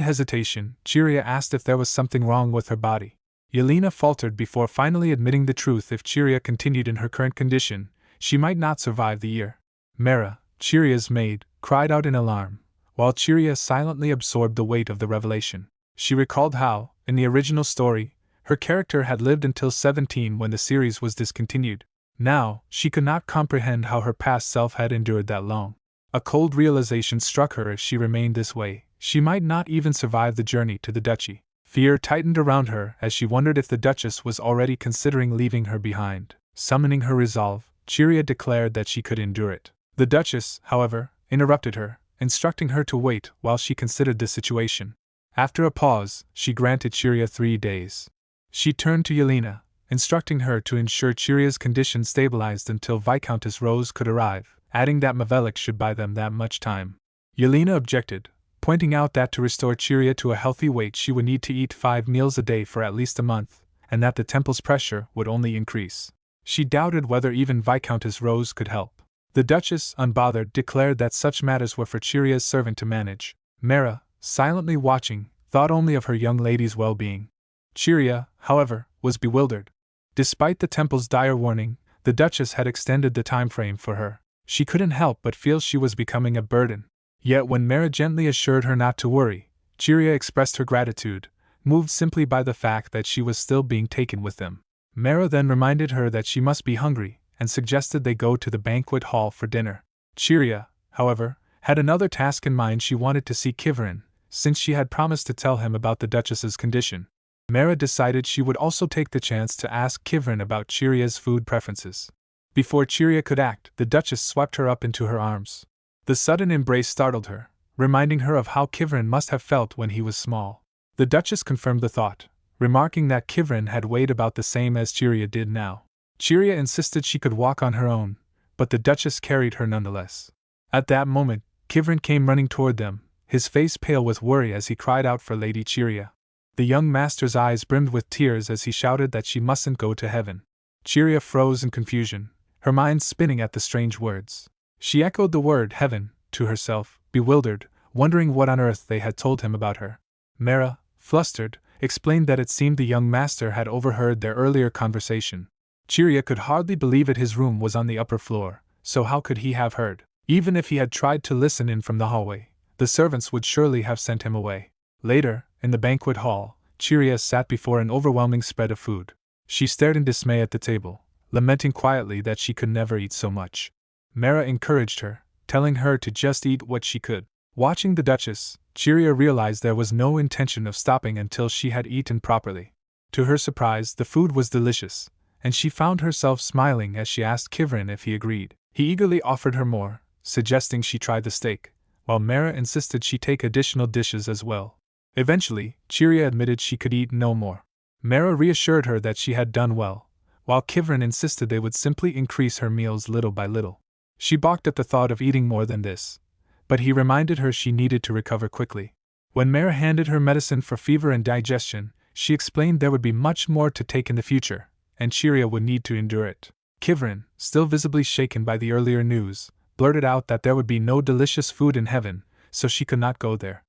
hesitation, Chiria asked if there was something wrong with her body. Yelena faltered before finally admitting the truth: if Chiria continued in her current condition, she might not survive the year. Mera, Chiria's maid, cried out in alarm, while Chiria silently absorbed the weight of the revelation. She recalled how, in the original story, her character had lived until 17 when the series was discontinued. Now, she could not comprehend how her past self had endured that long. A cold realization struck her: if she remained this way, she might not even survive the journey to the duchy. Fear tightened around her as she wondered if the Duchess was already considering leaving her behind. Summoning her resolve, Chiria declared that she could endure it. The Duchess, however, interrupted her, instructing her to wait while she considered the situation. After a pause, she granted Chiria 3 days. She turned to Yelena, instructing her to ensure Chiria's condition stabilized until Viscountess Rose could arrive, adding that Mavelik should buy them that much time. Yelena objected, pointing out that to restore Chiria to a healthy weight she would need to eat 5 meals a day for at least a month, and that the temple's pressure would only increase. She doubted whether even Viscountess Rose could help. The Duchess, unbothered, declared that such matters were for Chiria's servant to manage. Mera, silently watching, thought only of her young lady's well-being. Chiria, however, was bewildered. Despite the temple's dire warning, the Duchess had extended the time frame for her. She couldn't help but feel she was becoming a burden. Yet when Mera gently assured her not to worry, Chiria expressed her gratitude, moved simply by the fact that she was still being taken with them. Mera then reminded her that she must be hungry, and suggested they go to the banquet hall for dinner. Chiria, however, had another task in mind. She wanted to see Kivrin, since she had promised to tell him about the Duchess's condition. Mera decided she would also take the chance to ask Kivrin about Chiria's food preferences. Before Chiria could act, the Duchess swept her up into her arms. The sudden embrace startled her, reminding her of how Kivrin must have felt when he was small. The Duchess confirmed the thought, remarking that Kivrin had weighed about the same as Chiria did now. Chiria insisted she could walk on her own, but the Duchess carried her nonetheless. At that moment, Kivrin came running toward them, his face pale with worry as he cried out for Lady Chiria. The young master's eyes brimmed with tears as he shouted that she mustn't go to heaven. Chiria froze in confusion, her mind spinning at the strange words. She echoed the word heaven to herself, bewildered, wondering what on earth they had told him about her. Mera, flustered, explained that it seemed the young master had overheard their earlier conversation. Chiria could hardly believe it. His room was on the upper floor, so how could he have heard? Even if he had tried to listen in from the hallway, the servants would surely have sent him away. Later, in the banquet hall, Chiria sat before an overwhelming spread of food. She stared in dismay at the table, lamenting quietly that she could never eat so much. Mera encouraged her, telling her to just eat what she could. Watching the Duchess, Chiria realized there was no intention of stopping until she had eaten properly. To her surprise, the food was delicious, and she found herself smiling as she asked Kivrin if he agreed. He eagerly offered her more, suggesting she try the steak, while Mera insisted she take additional dishes as well. Eventually, Chiria admitted she could eat no more. Mera reassured her that she had done well, while Kivrin insisted they would simply increase her meals little by little. She balked at the thought of eating more than this, but he reminded her she needed to recover quickly. When Mera handed her medicine for fever and digestion, she explained there would be much more to take in the future, and Chiria would need to endure it. Kivrin, still visibly shaken by the earlier news, blurted out that there would be no delicious food in heaven, so she could not go there.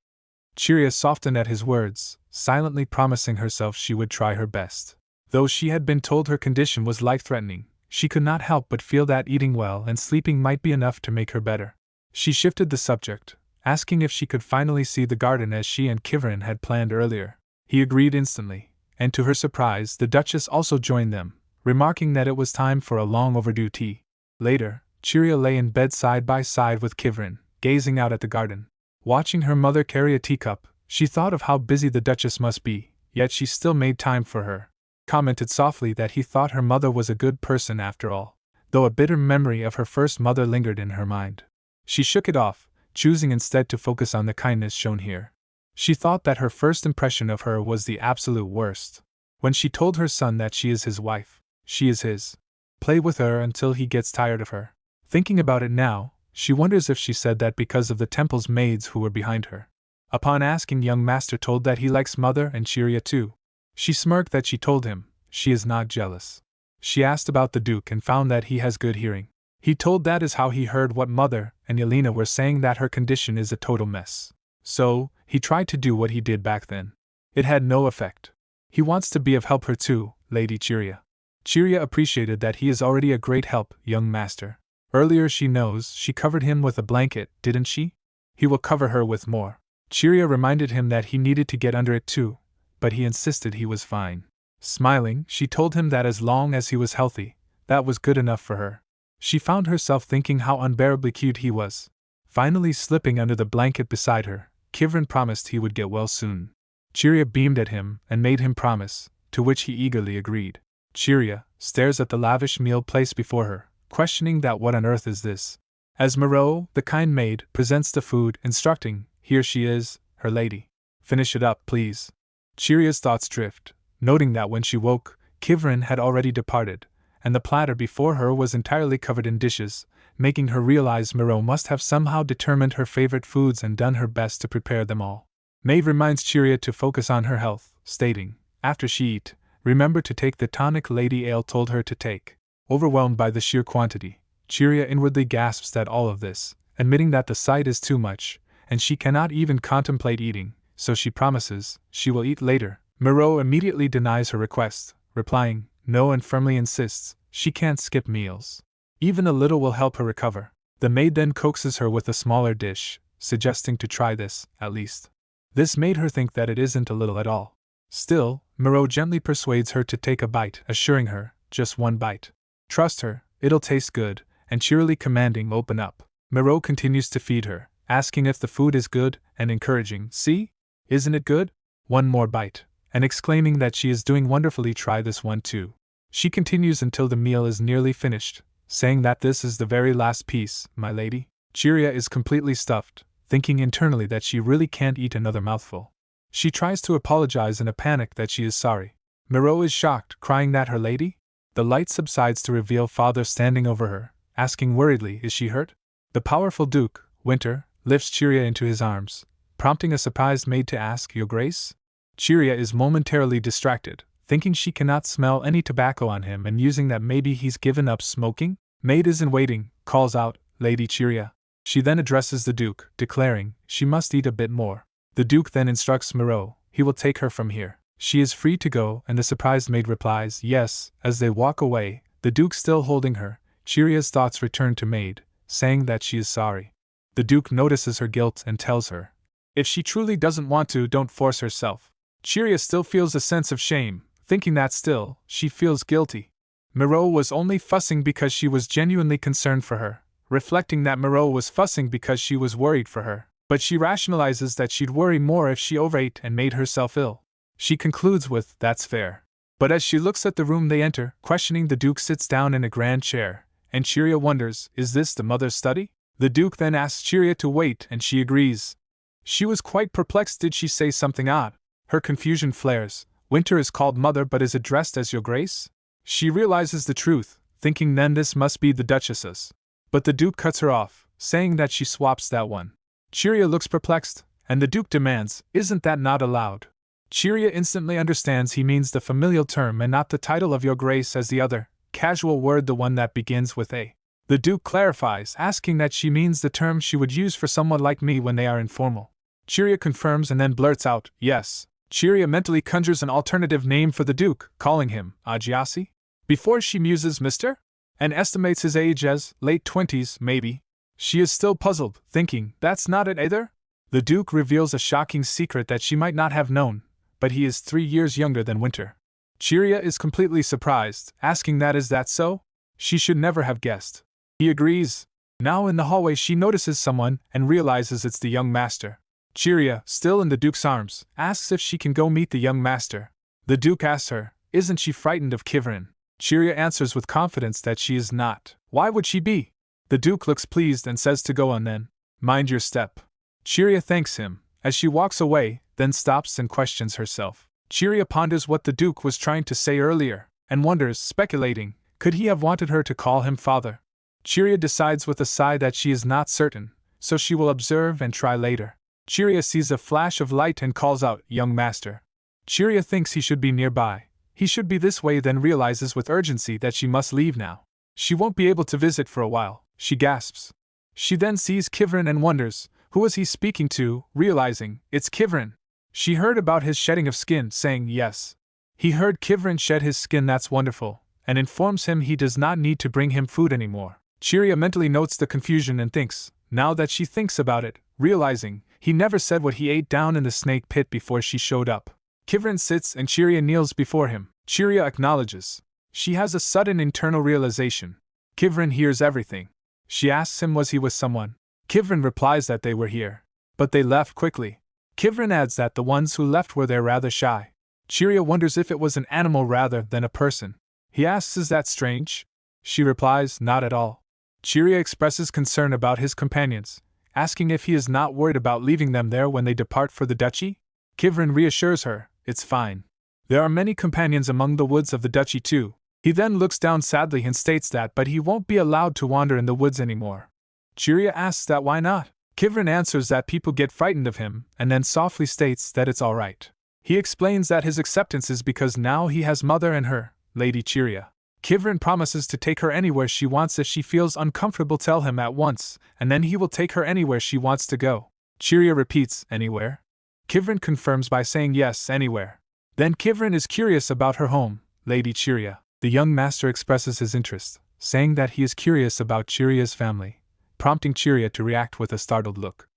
Chiria softened at his words, silently promising herself she would try her best. Though she had been told her condition was life-threatening, she could not help but feel that eating well and sleeping might be enough to make her better. She shifted the subject, asking if she could finally see the garden as she and Kivrin had planned earlier. He agreed instantly, and to her surprise, the Duchess also joined them, remarking that it was time for a long-overdue tea. Later, Chiria lay in bed side by side with Kivrin, gazing out at the garden. Watching her mother carry a teacup, she thought of how busy the Duchess must be, yet she still made time for her. Commented softly that he thought her mother was a good person after all, though a bitter memory of her first mother lingered in her mind. She shook it off, choosing instead to focus on the kindness shown here. She thought that her first impression of her was the absolute worst. When she told her son that she is his wife, she is his. Play with her until he gets tired of her. Thinking about it now, she wonders if she said that because of the temple's maids who were behind her. Upon asking, young master told that he likes mother and Chiria too. She smirked that she told him she is not jealous. She asked about the Duke and found that he has good hearing. He told that is how he heard what mother and Yelena were saying, that her condition is a total mess. So, he tried to do what he did back then. It had no effect. He wants to be of help her too, Lady Chiria. Chiria appreciated that he is already a great help, young master. Earlier she knows she covered him with a blanket, didn't she? He will cover her with more. Chiria reminded him that he needed to get under it too, but he insisted he was fine. Smiling, she told him that as long as he was healthy, that was good enough for her. She found herself thinking how unbearably cute he was. Finally slipping under the blanket beside her, Kivrin promised he would get well soon. Chiria beamed at him and made him promise, to which he eagerly agreed. Chiria stares at the lavish meal placed before her, questioning that what on earth is this. As Moreau, the kind maid, presents the food, instructing, here she is, her lady. Finish it up, please. Chiria's thoughts drift, noting that when she woke, Kivrin had already departed, and the platter before her was entirely covered in dishes, making her realize Moreau must have somehow determined her favorite foods and done her best to prepare them all. Maid reminds Chiria to focus on her health, stating, after she eat, remember to take the tonic Lady Ale told her to take. Overwhelmed by the sheer quantity, Chiria inwardly gasps at all of this, admitting that the sight is too much, and she cannot even contemplate eating, so she promises she will eat later. Moreau immediately denies her request, replying, no, and firmly insists she can't skip meals. Even a little will help her recover. The maid then coaxes her with a smaller dish, suggesting to try this, at least. This made her think that it isn't a little at all. Still, Moreau gently persuades her to take a bite, assuring her, just one bite. Trust her, it'll taste good, and cheerily commanding, open up. Moreau continues to feed her, asking if the food is good, and encouraging, see? Isn't it good? One more bite, and exclaiming that she is doing wonderfully, try this one too. She continues until the meal is nearly finished, saying that this is the very last piece, my lady. Chiria is completely stuffed, thinking internally that she really can't eat another mouthful. She tries to apologize in a panic that she is sorry. Moreau is shocked, crying that her lady? The light subsides to reveal father standing over her, asking worriedly, is she hurt? The powerful Duke, Winter, lifts Chiria into his arms, prompting a surprised maid to ask, your grace? Chiria is momentarily distracted, thinking she cannot smell any tobacco on him and musing that maybe he's given up smoking. Maid is in waiting, calls out, Lady Chiria. She then addresses the Duke, declaring she must eat a bit more. The Duke then instructs Moreau he will take her from here. She is free to go, and the surprised maid replies yes. As they walk away, the Duke still holding her, Chiria's thoughts return to maid, saying that she is sorry. The Duke notices her guilt and tells her, if she truly doesn't want to, don't force herself. Chiria still feels a sense of shame, thinking that still, she feels guilty. Moreau was only fussing because she was genuinely concerned for her, reflecting that Moreau was fussing because she was worried for her, but she rationalizes that she'd worry more if she overate and made herself ill. She concludes with, that's fair. But as she looks at the room they enter, questioning, the Duke sits down in a grand chair, and Chiria wonders, is this the mother's study? The Duke then asks Chiria to wait and she agrees. She was quite perplexed, did she say something odd? Her confusion flares, Winter is called mother but is addressed as your grace? She realizes the truth, thinking then this must be the Duchess's. But the Duke cuts her off, saying that she swaps that one. Chiria looks perplexed, and the Duke demands, isn't that not allowed? Chiria instantly understands he means the familial term and not the title of your grace as the other, casual word, the one that begins with a. The Duke clarifies, asking that she means the term she would use for someone like me when they are informal. Chiria confirms and then blurts out, yes. Chiria mentally conjures an alternative name for the Duke, calling him Agiasi. Before she muses Mr. and estimates his age as late 20s, maybe. She is still puzzled, thinking, that's not it either? The Duke reveals a shocking secret that she might not have known, but he is 3 years younger than Winter. Chiria is completely surprised, asking that is that so? She should never have guessed. He agrees. Now in the hallway she notices someone and realizes it's the young master. Chiria, still in the Duke's arms, asks if she can go meet the young master. The Duke asks her, isn't she frightened of Kivrin? Chiria answers with confidence that she is not. Why would she be? The Duke looks pleased and says to go on then. Mind your step. Chiria thanks him, as she walks away, then stops and questions herself. Chiria ponders what the Duke was trying to say earlier, and wonders, speculating, could he have wanted her to call him father? Chiria decides with a sigh that she is not certain, so she will observe and try later. Chiria sees a flash of light and calls out, young master. Chiria thinks he should be nearby. He should be this way, then realizes with urgency that she must leave now. She won't be able to visit for a while, she gasps. She then sees Kivrin and wonders, who is he speaking to, realizing, it's Kivrin. She heard about his shedding of skin, saying yes. He heard Kivrin shed his skin, that's wonderful, and informs him he does not need to bring him food anymore. Chiria mentally notes the confusion and thinks, now that she thinks about it, realizing, he never said what he ate down in the snake pit before she showed up. Kivrin sits and Chiria kneels before him. Chiria acknowledges. She has a sudden internal realization. Kivrin hears everything. She asks him was he with someone. Kivrin replies that they were here. But they left quickly. Kivrin adds that the ones who left were there rather shy. Chiria wonders if it was an animal rather than a person. He asks, is that strange? She replies, not at all. Chiria expresses concern about his companions, asking if he is not worried about leaving them there when they depart for the duchy. Kivrin reassures her, it's fine. There are many companions among the woods of the duchy too. He then looks down sadly and states that but he won't be allowed to wander in the woods anymore. Chiria asks that why not? Kivrin answers that people get frightened of him, and then softly states that it's alright. He explains that his acceptance is because now he has mother and her, Lady Chiria. Kivrin promises to take her anywhere she wants. If she feels uncomfortable, tell him at once, and then he will take her anywhere she wants to go. Chiria repeats, anywhere? Kivrin confirms by saying yes, anywhere. Then Kivrin is curious about her home, Lady Chiria. The young master expresses his interest, saying that he is curious about Chiria's family, prompting Chiria to react with a startled look.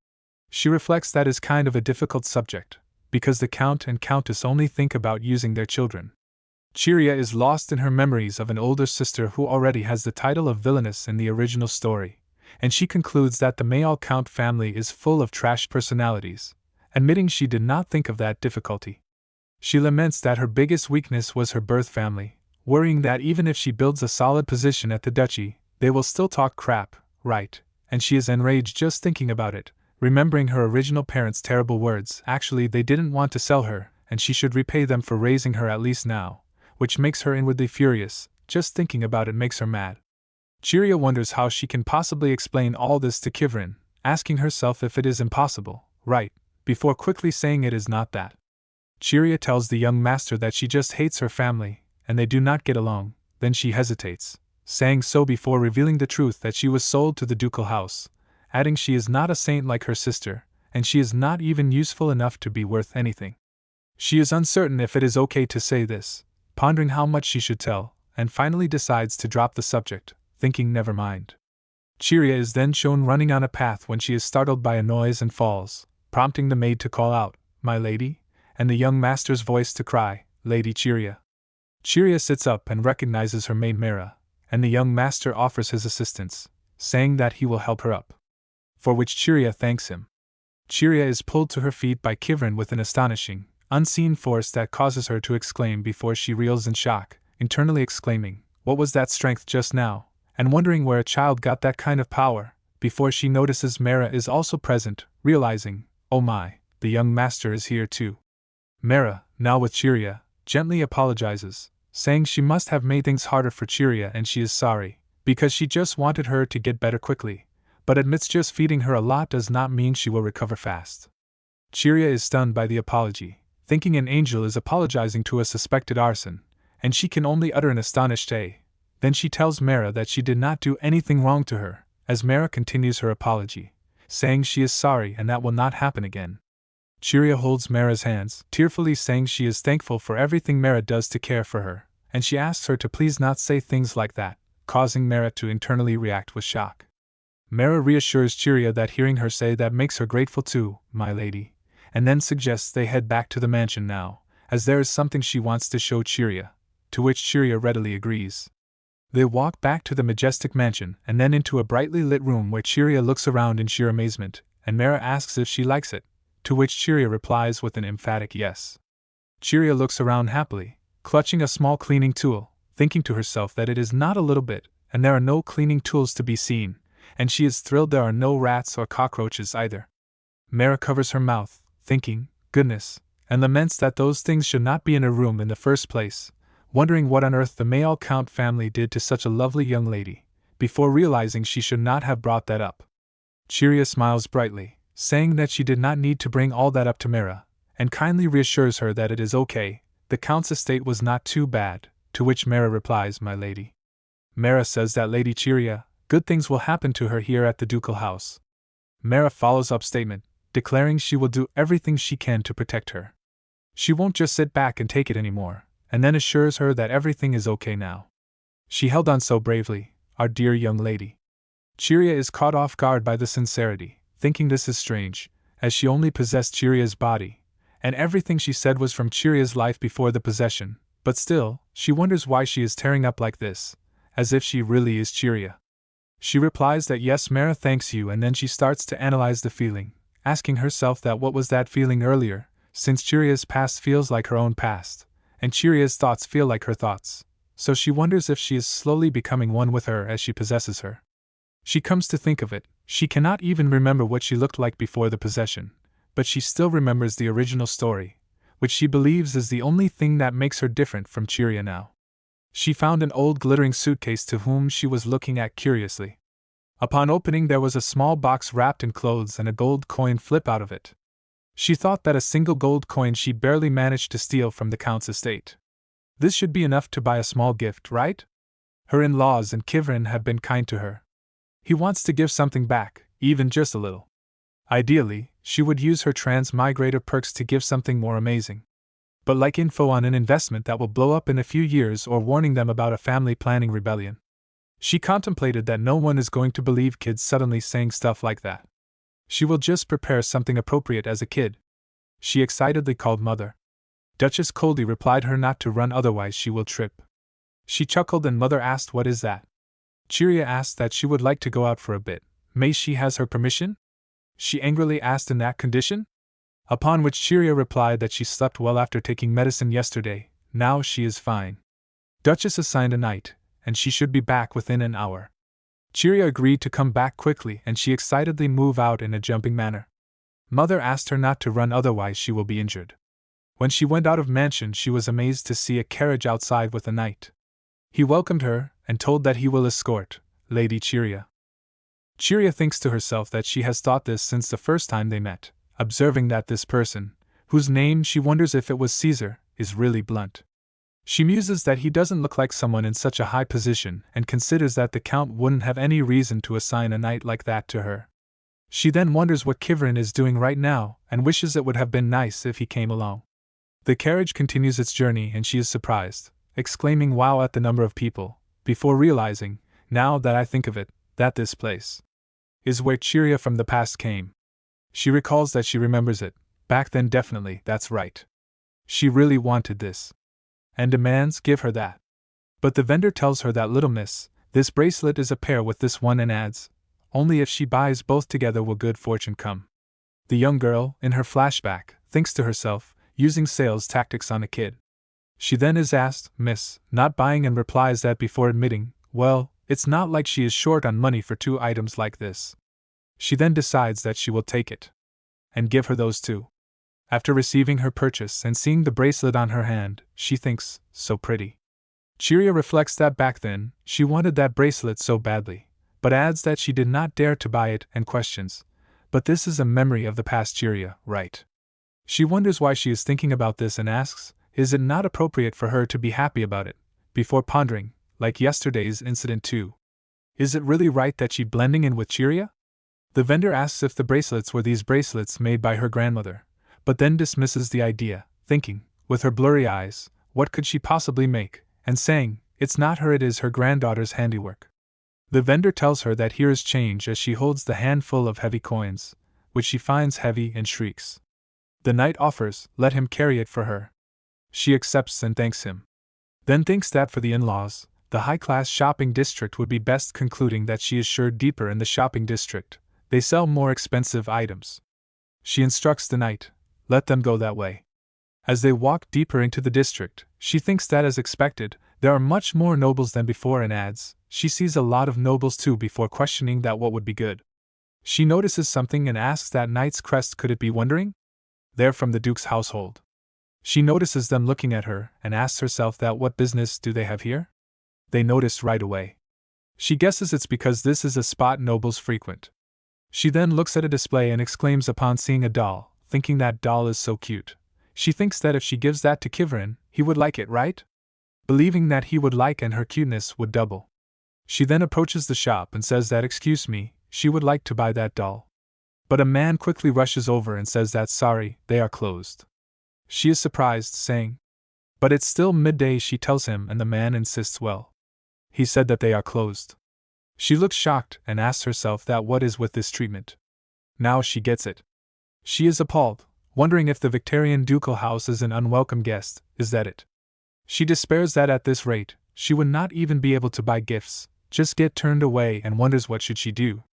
She reflects that is kind of a difficult subject, because the Count and Countess only think about using their children. Chiria is lost in her memories of an older sister who already has the title of villainess in the original story, and she concludes that the Mayal Count family is full of trash personalities, admitting she did not think of that difficulty. She laments that her biggest weakness was her birth family, worrying that even if she builds a solid position at the duchy, they will still talk crap, right? And she is enraged just thinking about it, remembering her original parents' terrible words. Actually, they didn't want to sell her, and she should repay them for raising her at least now, which makes her inwardly furious. Just thinking about it makes her mad. Chiria wonders how she can possibly explain all this to Kivrin, asking herself if it is impossible, right, before quickly saying it is not that. Chiria tells the young master that she just hates her family, and they do not get along. Then she hesitates, saying so before revealing the truth that she was sold to the ducal house, adding she is not a saint like her sister, and she is not even useful enough to be worth anything. She is uncertain if it is okay to say this, pondering how much she should tell, and finally decides to drop the subject, thinking never mind. Chiria is then shown running on a path when she is startled by a noise and falls, prompting the maid to call out, my lady, and the young master's voice to cry, Lady Chiria. Chiria sits up and recognizes her maid Mera, and the young master offers his assistance, saying that he will help her up. For which Chiria thanks him. Chiria is pulled to her feet by Kivrin with an astonishing, unseen force that causes her to exclaim before she reels in shock, internally exclaiming, what was that strength just now, and wondering where a child got that kind of power, before she notices Mera is also present, realizing, oh my, the young master is here too. Mera, now with Chiria, gently apologizes, saying she must have made things harder for Chiria and she is sorry, because she just wanted her to get better quickly, but admits just feeding her a lot does not mean she will recover fast. Chiria is stunned by the apology, thinking an angel is apologizing to a suspected arson, and she can only utter an astonished "eh." Then she tells Mera that she did not do anything wrong to her, as Mera continues her apology, saying she is sorry and that will not happen again. Chiria holds Mera's hands, tearfully saying she is thankful for everything Mera does to care for her, and she asks her to please not say things like that, causing Mera to internally react with shock. Mera reassures Chiria that hearing her say that makes her grateful too, my lady, and then suggests they head back to the mansion now, as there is something she wants to show Chiria, to which Chiria readily agrees. They walk back to the majestic mansion and then into a brightly lit room where Chiria looks around in sheer amazement, and Mara asks if she likes it, to which Chiria replies with an emphatic yes. Chiria looks around happily, clutching a small cleaning tool, thinking to herself that it is not a little bit, and there are no cleaning tools to be seen, and she is thrilled there are no rats or cockroaches either. Mara covers her mouth, thinking, goodness, and laments that those things should not be in her room in the first place, wondering what on earth the Mayall Count family did to such a lovely young lady, before realizing she should not have brought that up. Chiria smiles brightly, saying that she did not need to bring all that up to Mara, and kindly reassures her that it is okay, the Count's estate was not too bad, to which Mara replies, my lady. Mara says that Lady Chiria, good things will happen to her here at the ducal house. Mara follows up statement, declaring she will do everything she can to protect her. She won't just sit back and take it anymore, and then assures her that everything is okay now. She held on so bravely, our dear young lady. Chiria is caught off guard by the sincerity, thinking this is strange, as she only possessed Chiria's body, and everything she said was from Chiria's life before the possession, but still, she wonders why she is tearing up like this, as if she really is Chiria. She replies that yes, Mara thanks you, and then she starts to analyze the feeling, asking herself that what was that feeling earlier, since Chiria's past feels like her own past, and Chiria's thoughts feel like her thoughts, so she wonders if she is slowly becoming one with her as she possesses her. She comes to think of it, she cannot even remember what she looked like before the possession, but she still remembers the original story, which she believes is the only thing that makes her different from Chiria now. She found an old glittering suitcase to whom she was looking at curiously. Upon opening, there was a small box wrapped in clothes and a gold coin flip out of it. She thought that a single gold coin she barely managed to steal from the Count's estate. This should be enough to buy a small gift, right? Her in-laws and Kivrin have been kind to her. He wants to give something back, even just a little. Ideally, she would use her transmigrated perks to give something more amazing. But like info on an investment that will blow up in a few years or warning them about a family planning rebellion. She contemplated that no one is going to believe kids suddenly saying stuff like that. She will just prepare something appropriate as a kid. She excitedly called Mother. Duchess coldly replied her not to run, otherwise she will trip. She chuckled and Mother asked what is that. Chiria asked that she would like to go out for a bit. May she has her permission? She angrily asked in that condition? Upon which Chiria replied that she slept well after taking medicine yesterday, now she is fine. Duchess assigned a night, and she should be back within an hour. Chiria agreed to come back quickly and she excitedly moved out in a jumping manner. Mother asked her not to run, otherwise she will be injured. When she went out of mansion, she was amazed to see a carriage outside with a knight. He welcomed her and told that he will escort Lady Chiria. Chiria thinks to herself that she has thought this since the first time they met, observing that this person, whose name she wonders if it was Caesar, is really blunt. She muses that he doesn't look like someone in such a high position and considers that the Count wouldn't have any reason to assign a knight like that to her. She then wonders what Kivrin is doing right now and wishes it would have been nice if he came along. The carriage continues its journey and she is surprised, exclaiming wow at the number of people, before realizing, now that I think of it, that this place is where Chiria from the past came. She recalls that she remembers it, back then definitely, that's right. She really wanted this. And demands give her that. But the vendor tells her that little miss, this bracelet is a pair with this one and adds, only if she buys both together will good fortune come. The young girl, in her flashback, thinks to herself, using sales tactics on a kid. She then is asked, Miss, not buying, and replies that before admitting, well, it's not like she is short on money for two items like this. She then decides that she will take it. And give her those two. After receiving her purchase and seeing the bracelet on her hand, she thinks, so pretty. Chiria reflects that back then, she wanted that bracelet so badly, but adds that she did not dare to buy it and questions, but this is a memory of the past Chiria, right? She wonders why she is thinking about this and asks, is it not appropriate for her to be happy about it, before pondering, like yesterday's incident too. Is it really right that she blending in with Chiria? The vendor asks if the bracelets were these bracelets made by her grandmother, but then dismisses the idea, thinking, with her blurry eyes, what could she possibly make, and saying, it's not her, it is her granddaughter's handiwork. The vendor tells her that here is change as she holds the handful of heavy coins, which she finds heavy and shrieks. The knight offers, let him carry it for her. She accepts and thanks him. Then thinks that for the in-laws, The high-class shopping district would be best, concluding that she is sure deeper in the shopping district. They sell more expensive items. She instructs the knight, let them go that way. As they walk deeper into the district, she thinks that as expected, there are much more nobles than before and adds, she sees a lot of nobles too before questioning that what would be good. She notices something and asks that knight's crest, could it be wondering? They're from the duke's household. She notices them looking at her and asks herself that what business do they have here? They noticed right away. She guesses it's because this is a spot nobles frequent. She then looks at a display and exclaims upon seeing a doll, thinking that doll is so cute. She thinks that if she gives that to Kivrin, he would like it, right? Believing that he would like and her cuteness would double. She then approaches the shop and says that excuse me, she would like to buy that doll. But a man quickly rushes over and says that sorry, they are closed. She is surprised, saying, but it's still midday, she tells him, and the man insists, well, he said that they are closed. She looks shocked and asks herself that what is with this treatment. Now she gets it. She is appalled, wondering if the Victorian ducal house is an unwelcome guest. Is that it? She despairs that at this rate, she would not even be able to buy gifts, just get turned away, and wonders what should she do.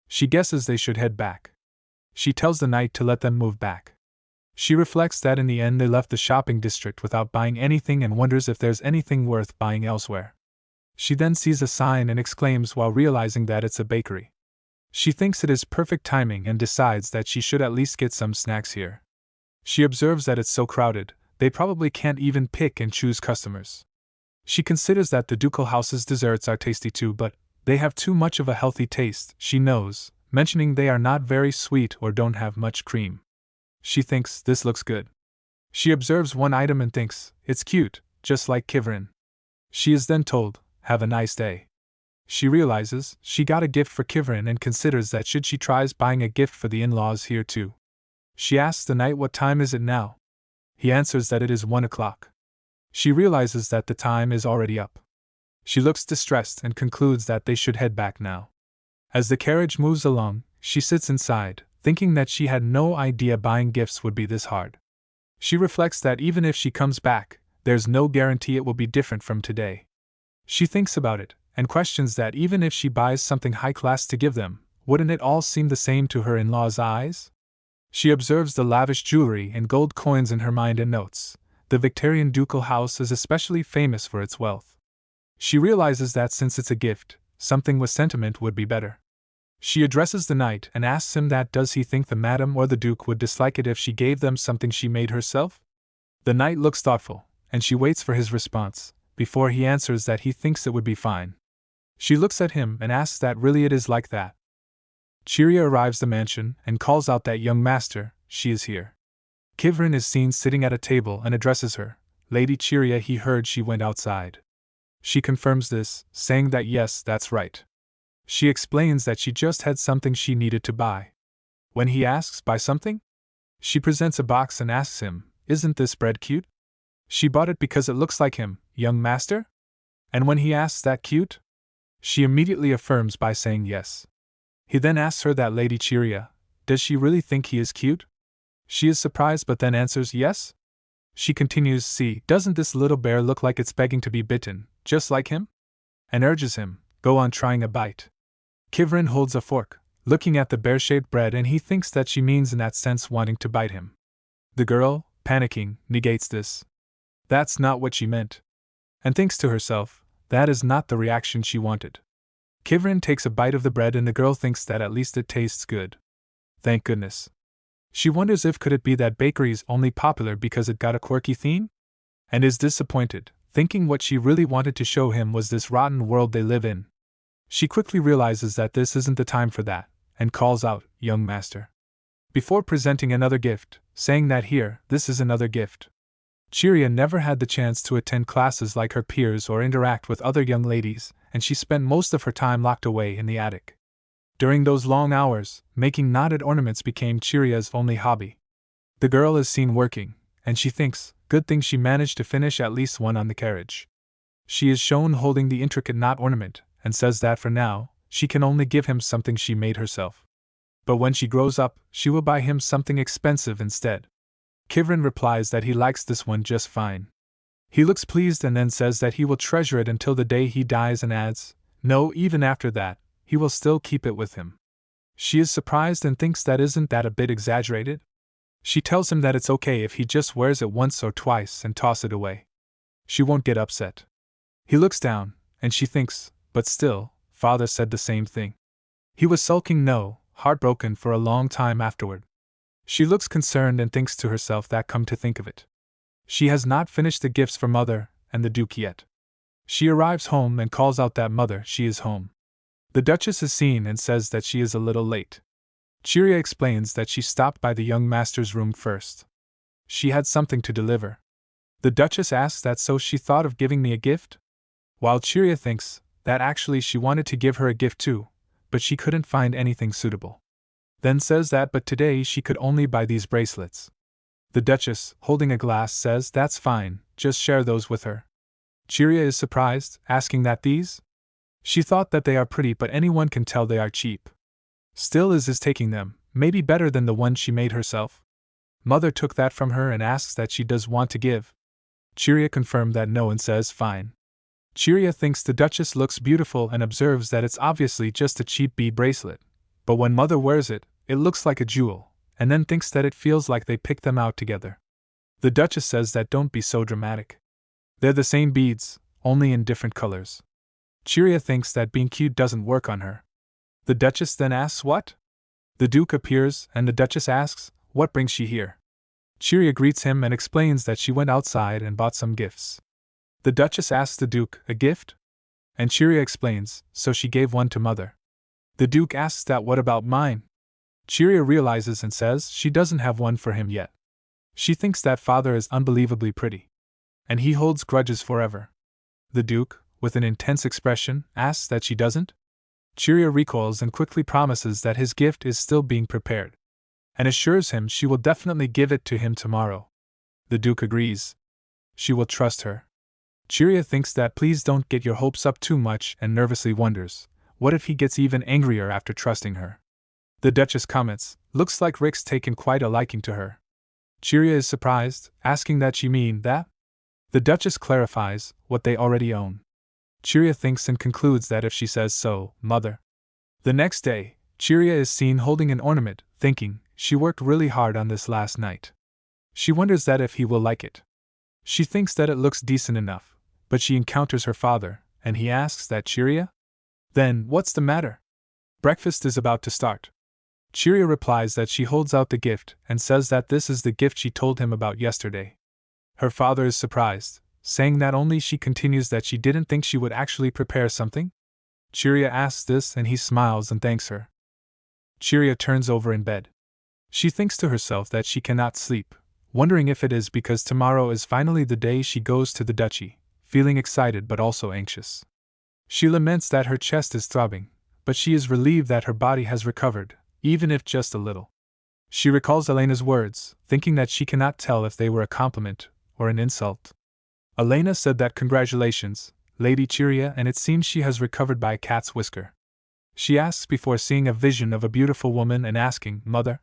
She guesses they should head back. She tells the knight to let them move back. She reflects that in the end they left the shopping district without buying anything and wonders if there's anything worth buying elsewhere. She then sees a sign and exclaims while realizing that it's a bakery. She thinks it is perfect timing and decides that she should at least get some snacks here. She observes that it's so crowded, they probably can't even pick and choose customers. She considers that the ducal house's desserts are tasty too, but they have too much of a healthy taste, she knows, mentioning they are not very sweet or don't have much cream. She thinks this looks good. She observes one item and thinks, it's cute, just like Kivrin. She is then told, have a nice day. She realizes she got a gift for Kivrin and considers that should she tries buying a gift for the in-laws here too. She asks the knight what time is it now. He answers that it is 1 o'clock. She realizes that the time is already up. She looks distressed and concludes that they should head back now. As the carriage moves along, she sits inside, thinking that she had no idea buying gifts would be this hard. She reflects that even if she comes back, there's no guarantee it will be different from today. She thinks about it, and questions that even if she buys something high-class to give them, wouldn't it all seem the same to her in-laws' eyes? She observes the lavish jewelry and gold coins in her mind and notes, the Victorian ducal house is especially famous for its wealth. She realizes that since it's a gift, something with sentiment would be better. She addresses the knight and asks him that does he think the madam or the duke would dislike it if she gave them something she made herself? The knight looks thoughtful, and she waits for his response, before he answers that he thinks it would be fine. She looks at him and asks that really it is like that. Chiria arrives the mansion and calls out that young master, she is here. Kivrin is seen sitting at a table and addresses her, Lady Chiria. He heard she went outside. She confirms this, saying that yes, that's right. She explains that she just had something she needed to buy. When he asks, buy something? She presents a box and asks him, isn't this bread cute? She bought it because it looks like him, young master? And when he asks that cute? She immediately affirms by saying yes. He then asks her that Lady Chiria, does she really think he is cute? She is surprised but then answers yes. She continues, see, doesn't this little bear look like it's begging to be bitten, just like him? And urges him, go on trying a bite. Kivrin holds a fork, looking at the bear-shaped bread, and he thinks that she means in that sense wanting to bite him. The girl, panicking, negates this. That's not what she meant. And thinks to herself, that is not the reaction she wanted. Kivrin takes a bite of the bread and the girl thinks that at least it tastes good. Thank goodness. She wonders if could it be that bakery's only popular because it got a quirky theme? And is disappointed, thinking what she really wanted to show him was this rotten world they live in. She quickly realizes that this isn't the time for that, and calls out, young master. Before presenting another gift, saying that here, this is another gift. Chiria never had the chance to attend classes like her peers or interact with other young ladies, and she spent most of her time locked away in the attic. During those long hours, making knotted ornaments became Chiria's only hobby. The girl is seen working, and she thinks, good thing she managed to finish at least one on the carriage. She is shown holding the intricate knot ornament, and says that for now, she can only give him something she made herself. But when she grows up, she will buy him something expensive instead. Kivrin replies that he likes this one just fine. He looks pleased and then says that he will treasure it until the day he dies and adds, no, even after that, he will still keep it with him. She is surprised and thinks that isn't that a bit exaggerated? She tells him that it's okay if he just wears it once or twice and toss it away. She won't get upset. He looks down, and she thinks, but still, father said the same thing. He was sulking no, heartbroken for a long time afterward. She looks concerned and thinks to herself that come to think of it, she has not finished the gifts for mother and the Duke yet. She arrives home and calls out that mother, she is home. The Duchess is seen and says that she is a little late. Chiria explains that she stopped by the young master's room first. She had something to deliver. The Duchess asks that so she thought of giving me a gift? While Chiria thinks that actually she wanted to give her a gift too, but she couldn't find anything suitable. Then says that but today she could only buy these bracelets. The Duchess, holding a glass, says that's fine, just share those with her. Chiria is surprised, asking that these? She thought that they are pretty but anyone can tell they are cheap. Still is taking them, maybe better than the one she made herself. Mother took that from her and asks that she does want to give. Chiria confirmed that no and says fine. Chiria thinks the Duchess looks beautiful and observes that it's obviously just a cheap bead bracelet, but when mother wears it, it looks like a jewel, and then thinks that it feels like they picked them out together. The Duchess says that don't be so dramatic. They're the same beads, only in different colors. Chiria thinks that being cute doesn't work on her. The Duchess then asks what? The Duke appears, and the Duchess asks, what brings she here? Chiria greets him and explains that she went outside and bought some gifts. The Duchess asks the Duke, a gift? And Chiria explains, so she gave one to mother. The Duke asks that what about mine? Chiria realizes and says she doesn't have one for him yet. She thinks that father is unbelievably pretty. And he holds grudges forever. The Duke, with an intense expression, asks that she doesn't? Chiria recoils and quickly promises that his gift is still being prepared, and assures him she will definitely give it to him tomorrow. The Duke agrees. She will trust her. Chiria thinks that please don't get your hopes up too much and nervously wonders, what if he gets even angrier after trusting her? The Duchess comments, looks like Rick's taken quite a liking to her. Chiria is surprised, asking that she mean that? The Duchess clarifies, what they already own. Chiria thinks and concludes that if she says so, mother. The next day, Chiria is seen holding an ornament, thinking, she worked really hard on this last night. She wonders that if he will like it. She thinks that it looks decent enough, but she encounters her father, and he asks that Chiria? Then, what's the matter? Breakfast is about to start. Chiria replies that she holds out the gift and says that this is the gift she told him about yesterday. Her father is surprised, saying that only she continues that she didn't think she would actually prepare something? Chiria asks this and he smiles and thanks her. Chiria turns over in bed. She thinks to herself that she cannot sleep, wondering if it is because tomorrow is finally the day she goes to the duchy, feeling excited but also anxious. She laments that her chest is throbbing, but she is relieved that her body has recovered, even if just a little. She recalls Elena's words, thinking that she cannot tell if they were a compliment or an insult. Elena said that congratulations, Lady Chiria, and it seems she has recovered by a cat's whisker. She asks before seeing a vision of a beautiful woman and asking, Mother?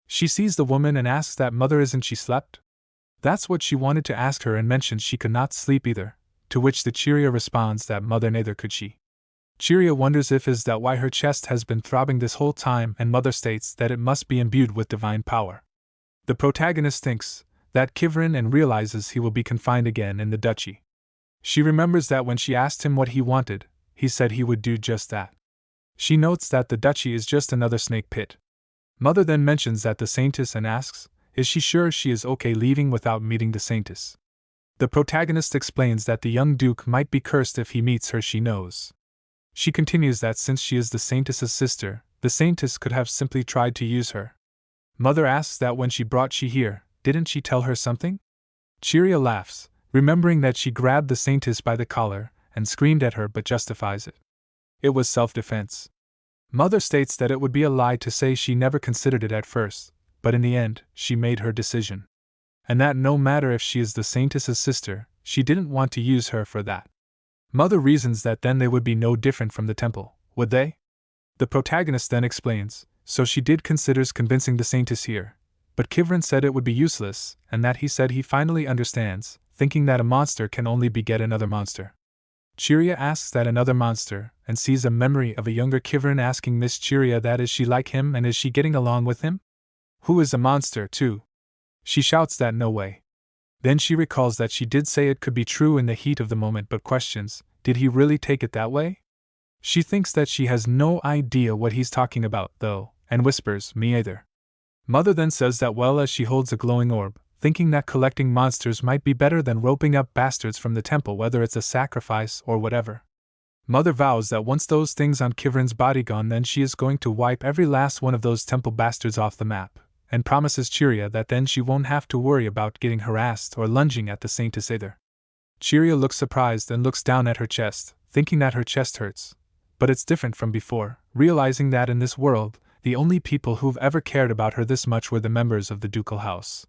She sees the woman and asks that mother isn't she slept? That's what she wanted to ask her and mentions she could not sleep either, to which the Chiria responds that mother neither could she. Chiria wonders if is that why her chest has been throbbing this whole time and mother states that it must be imbued with divine power. The protagonist thinks that Kivrin and realizes he will be confined again in the duchy. She remembers that when she asked him what he wanted, he said he would do just that. She notes that the duchy is just another snake pit. Mother then mentions that the Saintess and asks, is she sure she is okay leaving without meeting the Saintess? The protagonist explains that the young Duke might be cursed if he meets her, she knows. She continues that since she is the Saintess's sister, the Saintess could have simply tried to use her. Mother asks that when she brought she here, didn't she tell her something? Chiria laughs, remembering that she grabbed the Saintess by the collar and screamed at her but justifies it. It was self-defense. Mother states that it would be a lie to say she never considered it at first, but in the end, she made her decision. And that no matter if she is the Saintess's sister, she didn't want to use her for that. Mother reasons that then they would be no different from the temple, would they? The protagonist then explains, so she did considers convincing the Saintess here, but Kivrin said it would be useless, and that he said he finally understands, thinking that a monster can only beget another monster. Chiria asks that another monster, and sees a memory of a younger Kivrin asking Miss Chiria that is she like him and is she getting along with him? Who is a monster, too? She shouts that no way. Then she recalls that she did say it could be true in the heat of the moment but questions, did he really take it that way? She thinks that she has no idea what he's talking about, though, and whispers, me either. Mother then says that well as she holds a glowing orb, thinking that collecting monsters might be better than roping up bastards from the temple whether it's a sacrifice or whatever. Mother vows that once those things on Kivrin's body gone then she is going to wipe every last one of those temple bastards off the map, and promises Chiria that then she won't have to worry about getting harassed or lunging at the saintess either. Chiria looks surprised and looks down at her chest, thinking that her chest hurts. But it's different from before, realizing that in this world, the only people who've ever cared about her this much were the members of the ducal house.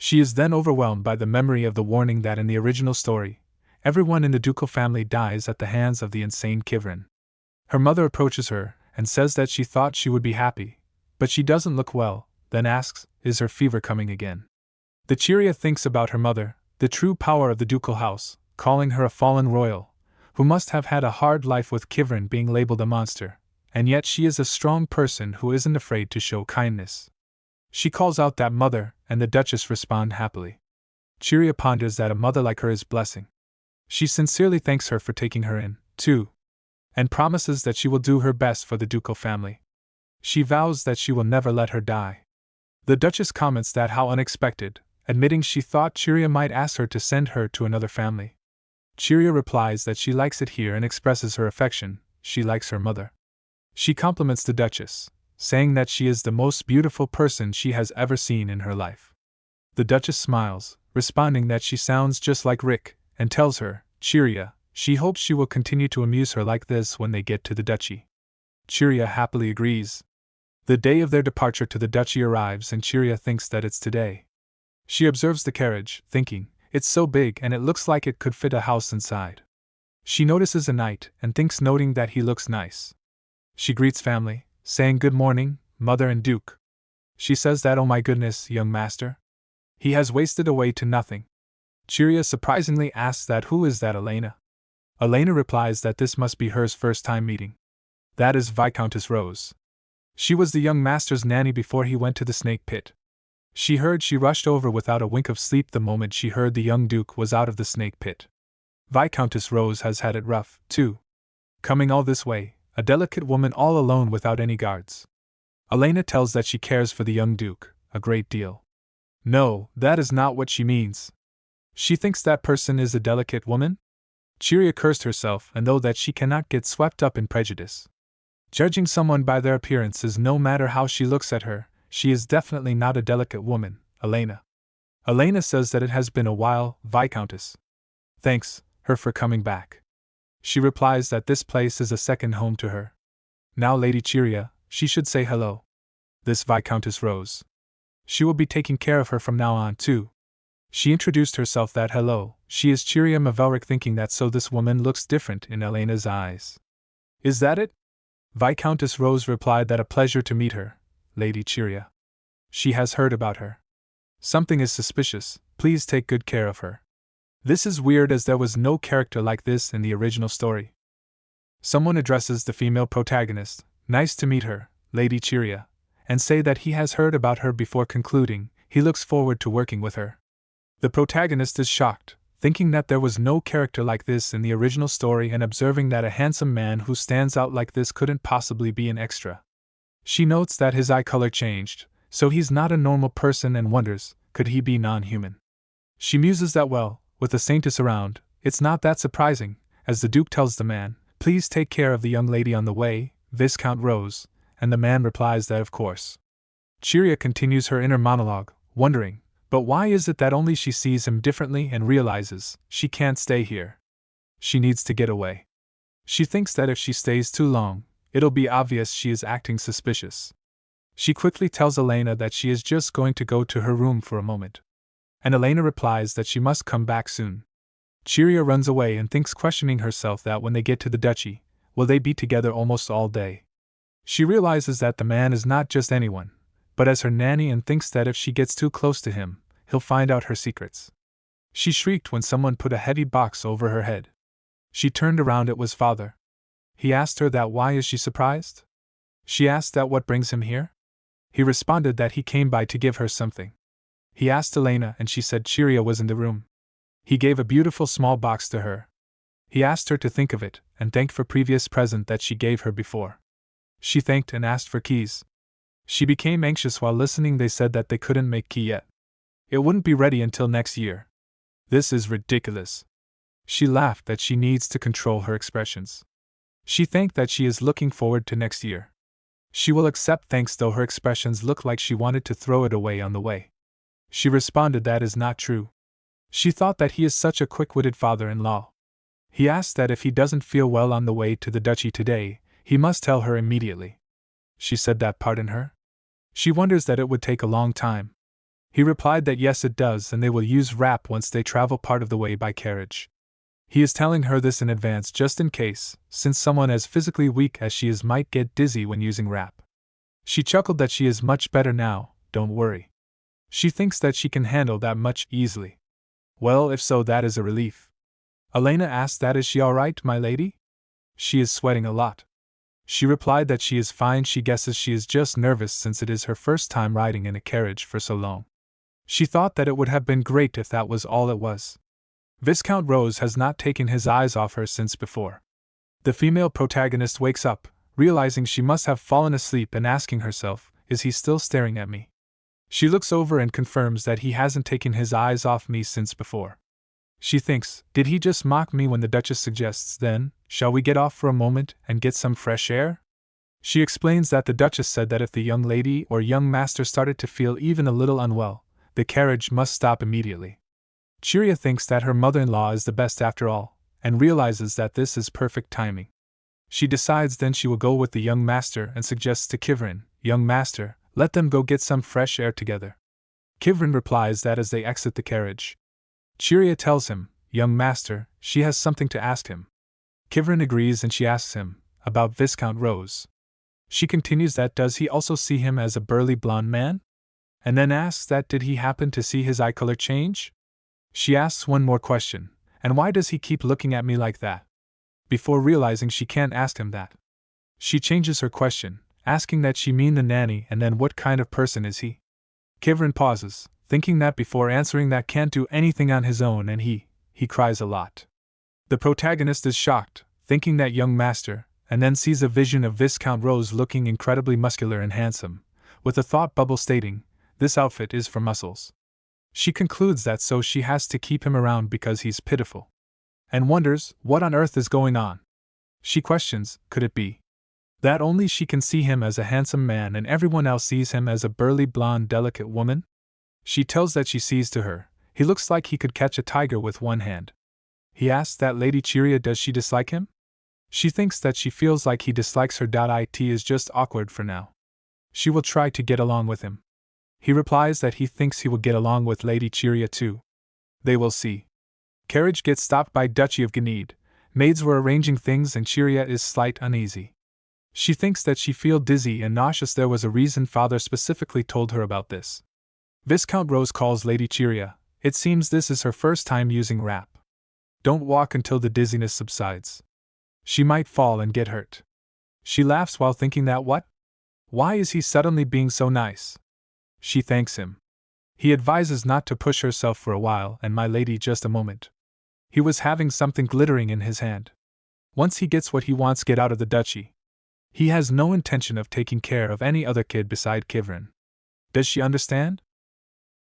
She is then overwhelmed by the memory of the warning that in the original story, everyone in the ducal family dies at the hands of the insane Kivrin. Her mother approaches her and says that she thought she would be happy, but she doesn't look well, then asks, is her fever coming again? The Chiria thinks about her mother, the true power of the ducal house, calling her a fallen royal, who must have had a hard life with Kivrin being labeled a monster, and yet she is a strong person who isn't afraid to show kindness. She calls out that mother, and the Duchess respond happily. Chiria ponders that a mother like her is blessing. She sincerely thanks her for taking her in, too, and promises that she will do her best for the ducal family. She vows that she will never let her die. The Duchess comments that how unexpected, admitting she thought Chiria might ask her to send her to another family. Chiria replies that she likes it here and expresses her affection, she likes her mother. She compliments the Duchess, saying that she is the most beautiful person she has ever seen in her life. The Duchess smiles, responding that she sounds just like Rick, and tells her, Chiria, she hopes she will continue to amuse her like this when they get to the duchy. Chiria happily agrees. The day of their departure to the duchy arrives and Chiria thinks that it's today. She observes the carriage, thinking, it's so big and it looks like it could fit a house inside. She notices a knight and thinks noting that he looks nice. She greets family, saying good morning, mother and duke. She says that oh my goodness, young master. He has wasted away to nothing. Chiria surprisingly asks that who is that Elena? Elena replies that this must be her first time meeting. That is Viscountess Rose. She was the young master's nanny before he went to the snake pit. She rushed over without a wink of sleep the moment she heard the young duke was out of the snake pit. Viscountess Rose has had it rough, too. Coming all this way, a delicate woman all alone without any guards. Elena tells that she cares for the young duke, a great deal. No, that is not what she means. She thinks that person is a delicate woman? Chiria cursed herself and though that she cannot get swept up in prejudice. Judging someone by their appearances no matter how she looks at her, she is definitely not a delicate woman, Elena. Elena says that it has been a while, Viscountess. Thanks, her for coming back. She replies that this place is a second home to her. Now Lady Chiria, she should say hello. This Viscountess Rose. She will be taking care of her from now on too. She introduced herself that hello, she is Chiria Mavelric thinking that so this woman looks different in Elena's eyes. Is that it? Viscountess Rose replied that a pleasure to meet her, Lady Chiria. She has heard about her. Something is suspicious, please take good care of her. This is weird as there was no character like this in the original story. Someone addresses the female protagonist, nice to meet her, Lady Chiria, and say that he has heard about her before concluding, he looks forward to working with her. The protagonist is shocked, thinking that there was no character like this in the original story and observing that a handsome man who stands out like this couldn't possibly be an extra. She notes that his eye color changed, so he's not a normal person and wonders, could he be non-human? She muses that well, with the saintess around, it's not that surprising, as the Duke tells the man, please take care of the young lady on the way, Viscount Rose, and the man replies that of course. Chiria continues her inner monologue, wondering, but why is it that only she sees him differently and realizes she can't stay here? She needs to get away. She thinks that if she stays too long, it'll be obvious she is acting suspicious. She quickly tells Elena that she is just going to go to her room for a moment. And Elena replies that she must come back soon. Chiria runs away and thinks questioning herself that when they get to the duchy, will they be together almost all day? She realizes that the man is not just anyone, but as her nanny and thinks that if she gets too close to him, he'll find out her secrets. She shrieked when someone put a heavy box over her head. She turned around, it was father. He asked her that why is she surprised? She asked that what brings him here? He responded that he came by to give her something. He asked Elena and she said Chiria was in the room. He gave a beautiful small box to her. He asked her to think of it and thanked for previous present that she gave her before. She thanked and asked for keys. She became anxious while listening. They said that they couldn't make key yet. It wouldn't be ready until next year. This is ridiculous. She laughed that she needs to control her expressions. She thanked that she is looking forward to next year. She will accept thanks though her expressions look like she wanted to throw it away on the way. She responded that is not true. She thought that he is such a quick-witted father-in-law. He asked that if he doesn't feel well on the way to the duchy today, he must tell her immediately. She said that pardon her? She wonders that it would take a long time. He replied that yes it does and they will use wrap once they travel part of the way by carriage. He is telling her this in advance just in case, since someone as physically weak as she is might get dizzy when using wrap. She chuckled that she is much better now, don't worry. She thinks that she can handle that much easily. Well, if so, that is a relief. Elena asked that is she alright, my lady? She is sweating a lot. She replied that she is fine. She guesses she is just nervous since it is her first time riding in a carriage for so long. She thought that it would have been great if that was all it was. Viscount Rose has not taken his eyes off her since before. The female protagonist wakes up, realizing she must have fallen asleep and asking herself, is he still staring at me? She looks over and confirms that he hasn't taken his eyes off me since before. She thinks, did he just mock me when the Duchess suggests then, shall we get off for a moment and get some fresh air? She explains that the Duchess said that if the young lady or young master started to feel even a little unwell, the carriage must stop immediately. Chiria thinks that her mother-in-law is the best after all, and realizes that this is perfect timing. She decides then she will go with the young master and suggests to Kivrin, young master, let them go get some fresh air together. Kivrin replies that as they exit the carriage. Chiria tells him, young master, she has something to ask him. Kivrin agrees and she asks him, about Viscount Rose. She continues that does he also see him as a burly blonde man? And then asks that did he happen to see his eye color change? She asks one more question, and why does he keep looking at me like that? Before realizing she can't ask him that. She changes her question, asking that she mean the nanny and then what kind of person is he? Kivrin pauses, thinking that before answering that can't do anything on his own and he cries a lot. The protagonist is shocked, thinking that young master, and then sees a vision of Viscount Rose looking incredibly muscular and handsome, with a thought bubble stating, this outfit is for muscles. She concludes that so she has to keep him around because he's pitiful. And wonders, what on earth is going on? She questions, could it be that only she can see him as a handsome man and everyone else sees him as a burly blonde delicate woman? She tells that she sees to her, he looks like he could catch a tiger with one hand. He asks that Lady Chiria does she dislike him? She thinks that she feels like he dislikes her. It is just awkward for now. She will try to get along with him. He replies that he thinks he will get along with Lady Chiria too. They will see. Carriage gets stopped by Duchy of Ganid. Maids were arranging things and Chiria is slight uneasy. She thinks that she feel dizzy and nauseous. There was a reason father specifically told her about this. Viscount Rose calls Lady Chiria. It seems this is her first time using wrap. Don't walk until the dizziness subsides. She might fall and get hurt. She laughs while thinking that what? Why is he suddenly being so nice? She thanks him. He advises not to push herself for a while and my lady just a moment. He was having something glittering in his hand. Once he gets what he wants, get out of the duchy. He has no intention of taking care of any other kid beside Kivrin. Does she understand?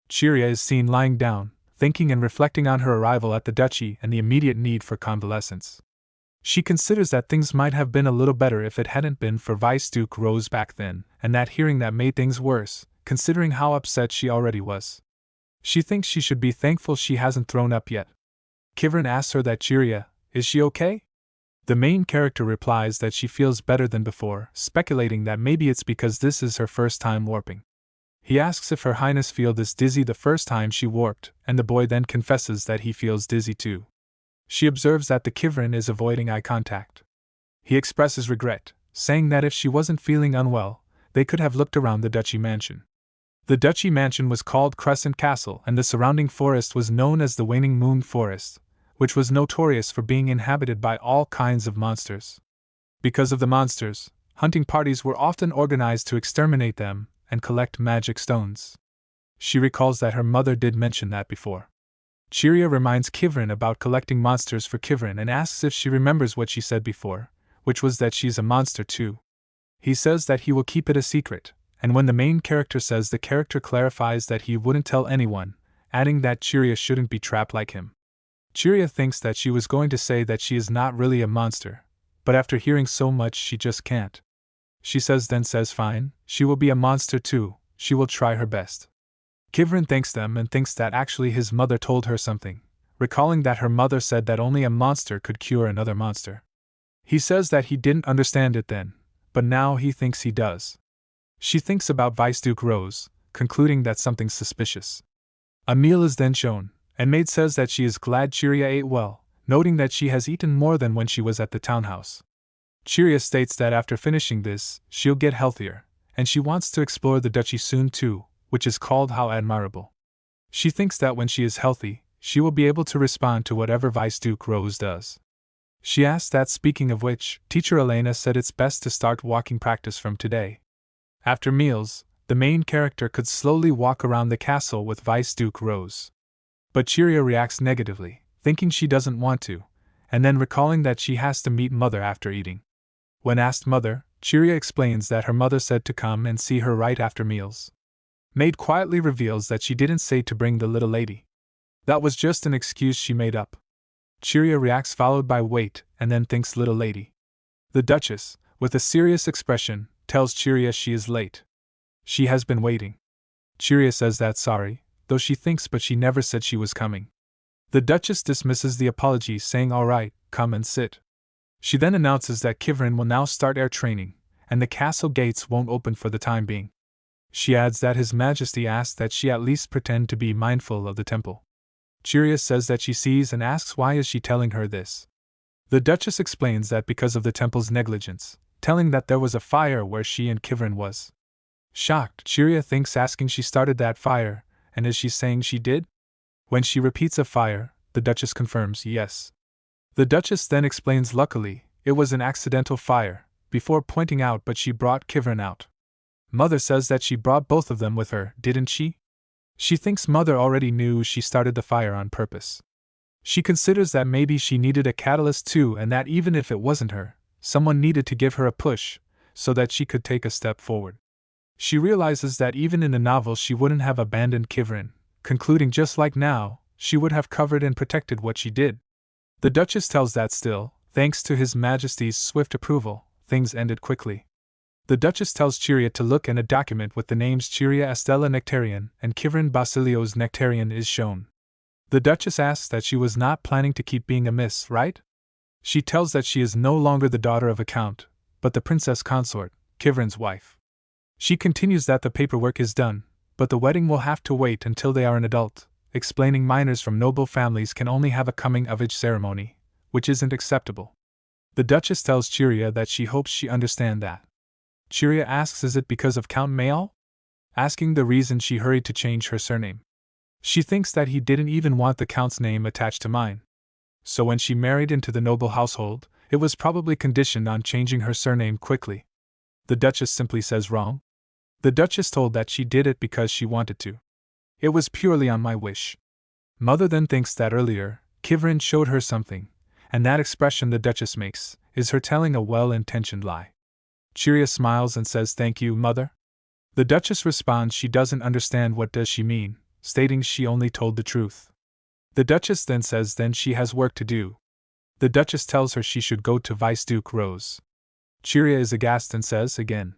Chiria is seen lying down, thinking and reflecting on her arrival at the duchy and the immediate need for convalescence. She considers that things might have been a little better if it hadn't been for Vice Duke Rose back then, and that hearing that made things worse, considering how upset she already was. She thinks she should be thankful she hasn't thrown up yet. Kivrin asks her that Chiria, is she okay? The main character replies that she feels better than before, speculating that maybe it's because this is her first time warping. He asks if Her Highness feel this dizzy the first time she warped, and the boy then confesses that he feels dizzy too. She observes that the Kivrin is avoiding eye contact. He expresses regret, saying that if she wasn't feeling unwell, they could have looked around the duchy mansion. The duchy mansion was called Crescent Castle, and the surrounding forest was known as the Waning Moon Forest, which was notorious for being inhabited by all kinds of monsters. Because of the monsters, hunting parties were often organized to exterminate them and collect magic stones. She recalls that her mother did mention that before. Chiria reminds Kivrin about collecting monsters for Kivrin and asks if she remembers what she said before, which was that she's a monster too. He says that he will keep it a secret, and when the main character says, the character clarifies that he wouldn't tell anyone, adding that Chiria shouldn't be trapped like him. Chiria thinks that she was going to say that she is not really a monster, but after hearing so much she just can't. She says fine, she will be a monster too, she will try her best. Kivrin thanks them and thinks that actually his mother told her something, recalling that her mother said that only a monster could cure another monster. He says that he didn't understand it then, but now he thinks he does. She thinks about Vice Duke Rose, concluding that something's suspicious. A meal is then shown, and Maid says that she is glad Chiria ate well, noting that she has eaten more than when she was at the townhouse. Chiria states that after finishing this, she'll get healthier, and she wants to explore the duchy soon too, which is called How Admirable. She thinks that when she is healthy, she will be able to respond to whatever Vice Duke Rose does. She asks that, speaking of which, Teacher Elena said it's best to start walking practice from today. After meals, the main character could slowly walk around the castle with Vice Duke Rose. But Chiria reacts negatively, thinking she doesn't want to, and then recalling that she has to meet Mother after eating. When asked Mother, Chiria explains that her mother said to come and see her right after meals. Maid quietly reveals that she didn't say to bring the little lady. That was just an excuse she made up. Chiria reacts, followed by wait, and then thinks little lady. The Duchess, with a serious expression, tells Chiria she is late. She has been waiting. Chiria says that's sorry, though she thinks but she never said she was coming. The Duchess dismisses the apology, saying all right, come and sit. She then announces that Kivrin will now start air training, and the castle gates won't open for the time being. She adds that His Majesty asked that she at least pretend to be mindful of the temple. Chiria says that she sees and asks why is she telling her this. The Duchess explains that because of the temple's negligence, telling that there was a fire where she and Kivrin was. Shocked, Chiria thinks asking she started that fire, and is she saying she did? When she repeats a fire, the Duchess confirms yes. The Duchess then explains luckily, it was an accidental fire, before pointing out but she brought Kivrin out. Mother says that she brought both of them with her, didn't she? She thinks Mother already knew she started the fire on purpose. She considers that maybe she needed a catalyst too, and that even if it wasn't her, someone needed to give her a push, so that she could take a step forward. She realizes that even in the novel she wouldn't have abandoned Kivrin, concluding just like now, she would have covered and protected what she did. The Duchess tells that still, thanks to His Majesty's swift approval, things ended quickly. The Duchess tells Chiria to look, and a document with the names Chiria Estella Nectarian and Kivrin Basilio's Nectarian is shown. The Duchess asks that she was not planning to keep being a miss, right? She tells that she is no longer the daughter of a count, but the princess consort, Kivrin's wife. She continues that the paperwork is done, but the wedding will have to wait until they are an adult, explaining minors from noble families can only have a coming-of-age ceremony, which isn't acceptable. The Duchess tells Chiria that she hopes she understands that. Chiria asks is it because of Count Mayal? Asking the reason, she hurried to change her surname. She thinks that he didn't even want the Count's name attached to mine. So when she married into the noble household, it was probably conditioned on changing her surname quickly. The Duchess simply says wrong. The Duchess told that she did it because she wanted to. It was purely on my wish. Mother then thinks that earlier, Kivrin showed her something, and that expression the Duchess makes is her telling a well-intentioned lie. Chiria smiles and says thank you, Mother. The Duchess responds she doesn't understand what does she mean, stating she only told the truth. The Duchess then says then she has work to do. The Duchess tells her she should go to Vice Duke Rose. Chiria is aghast and says again,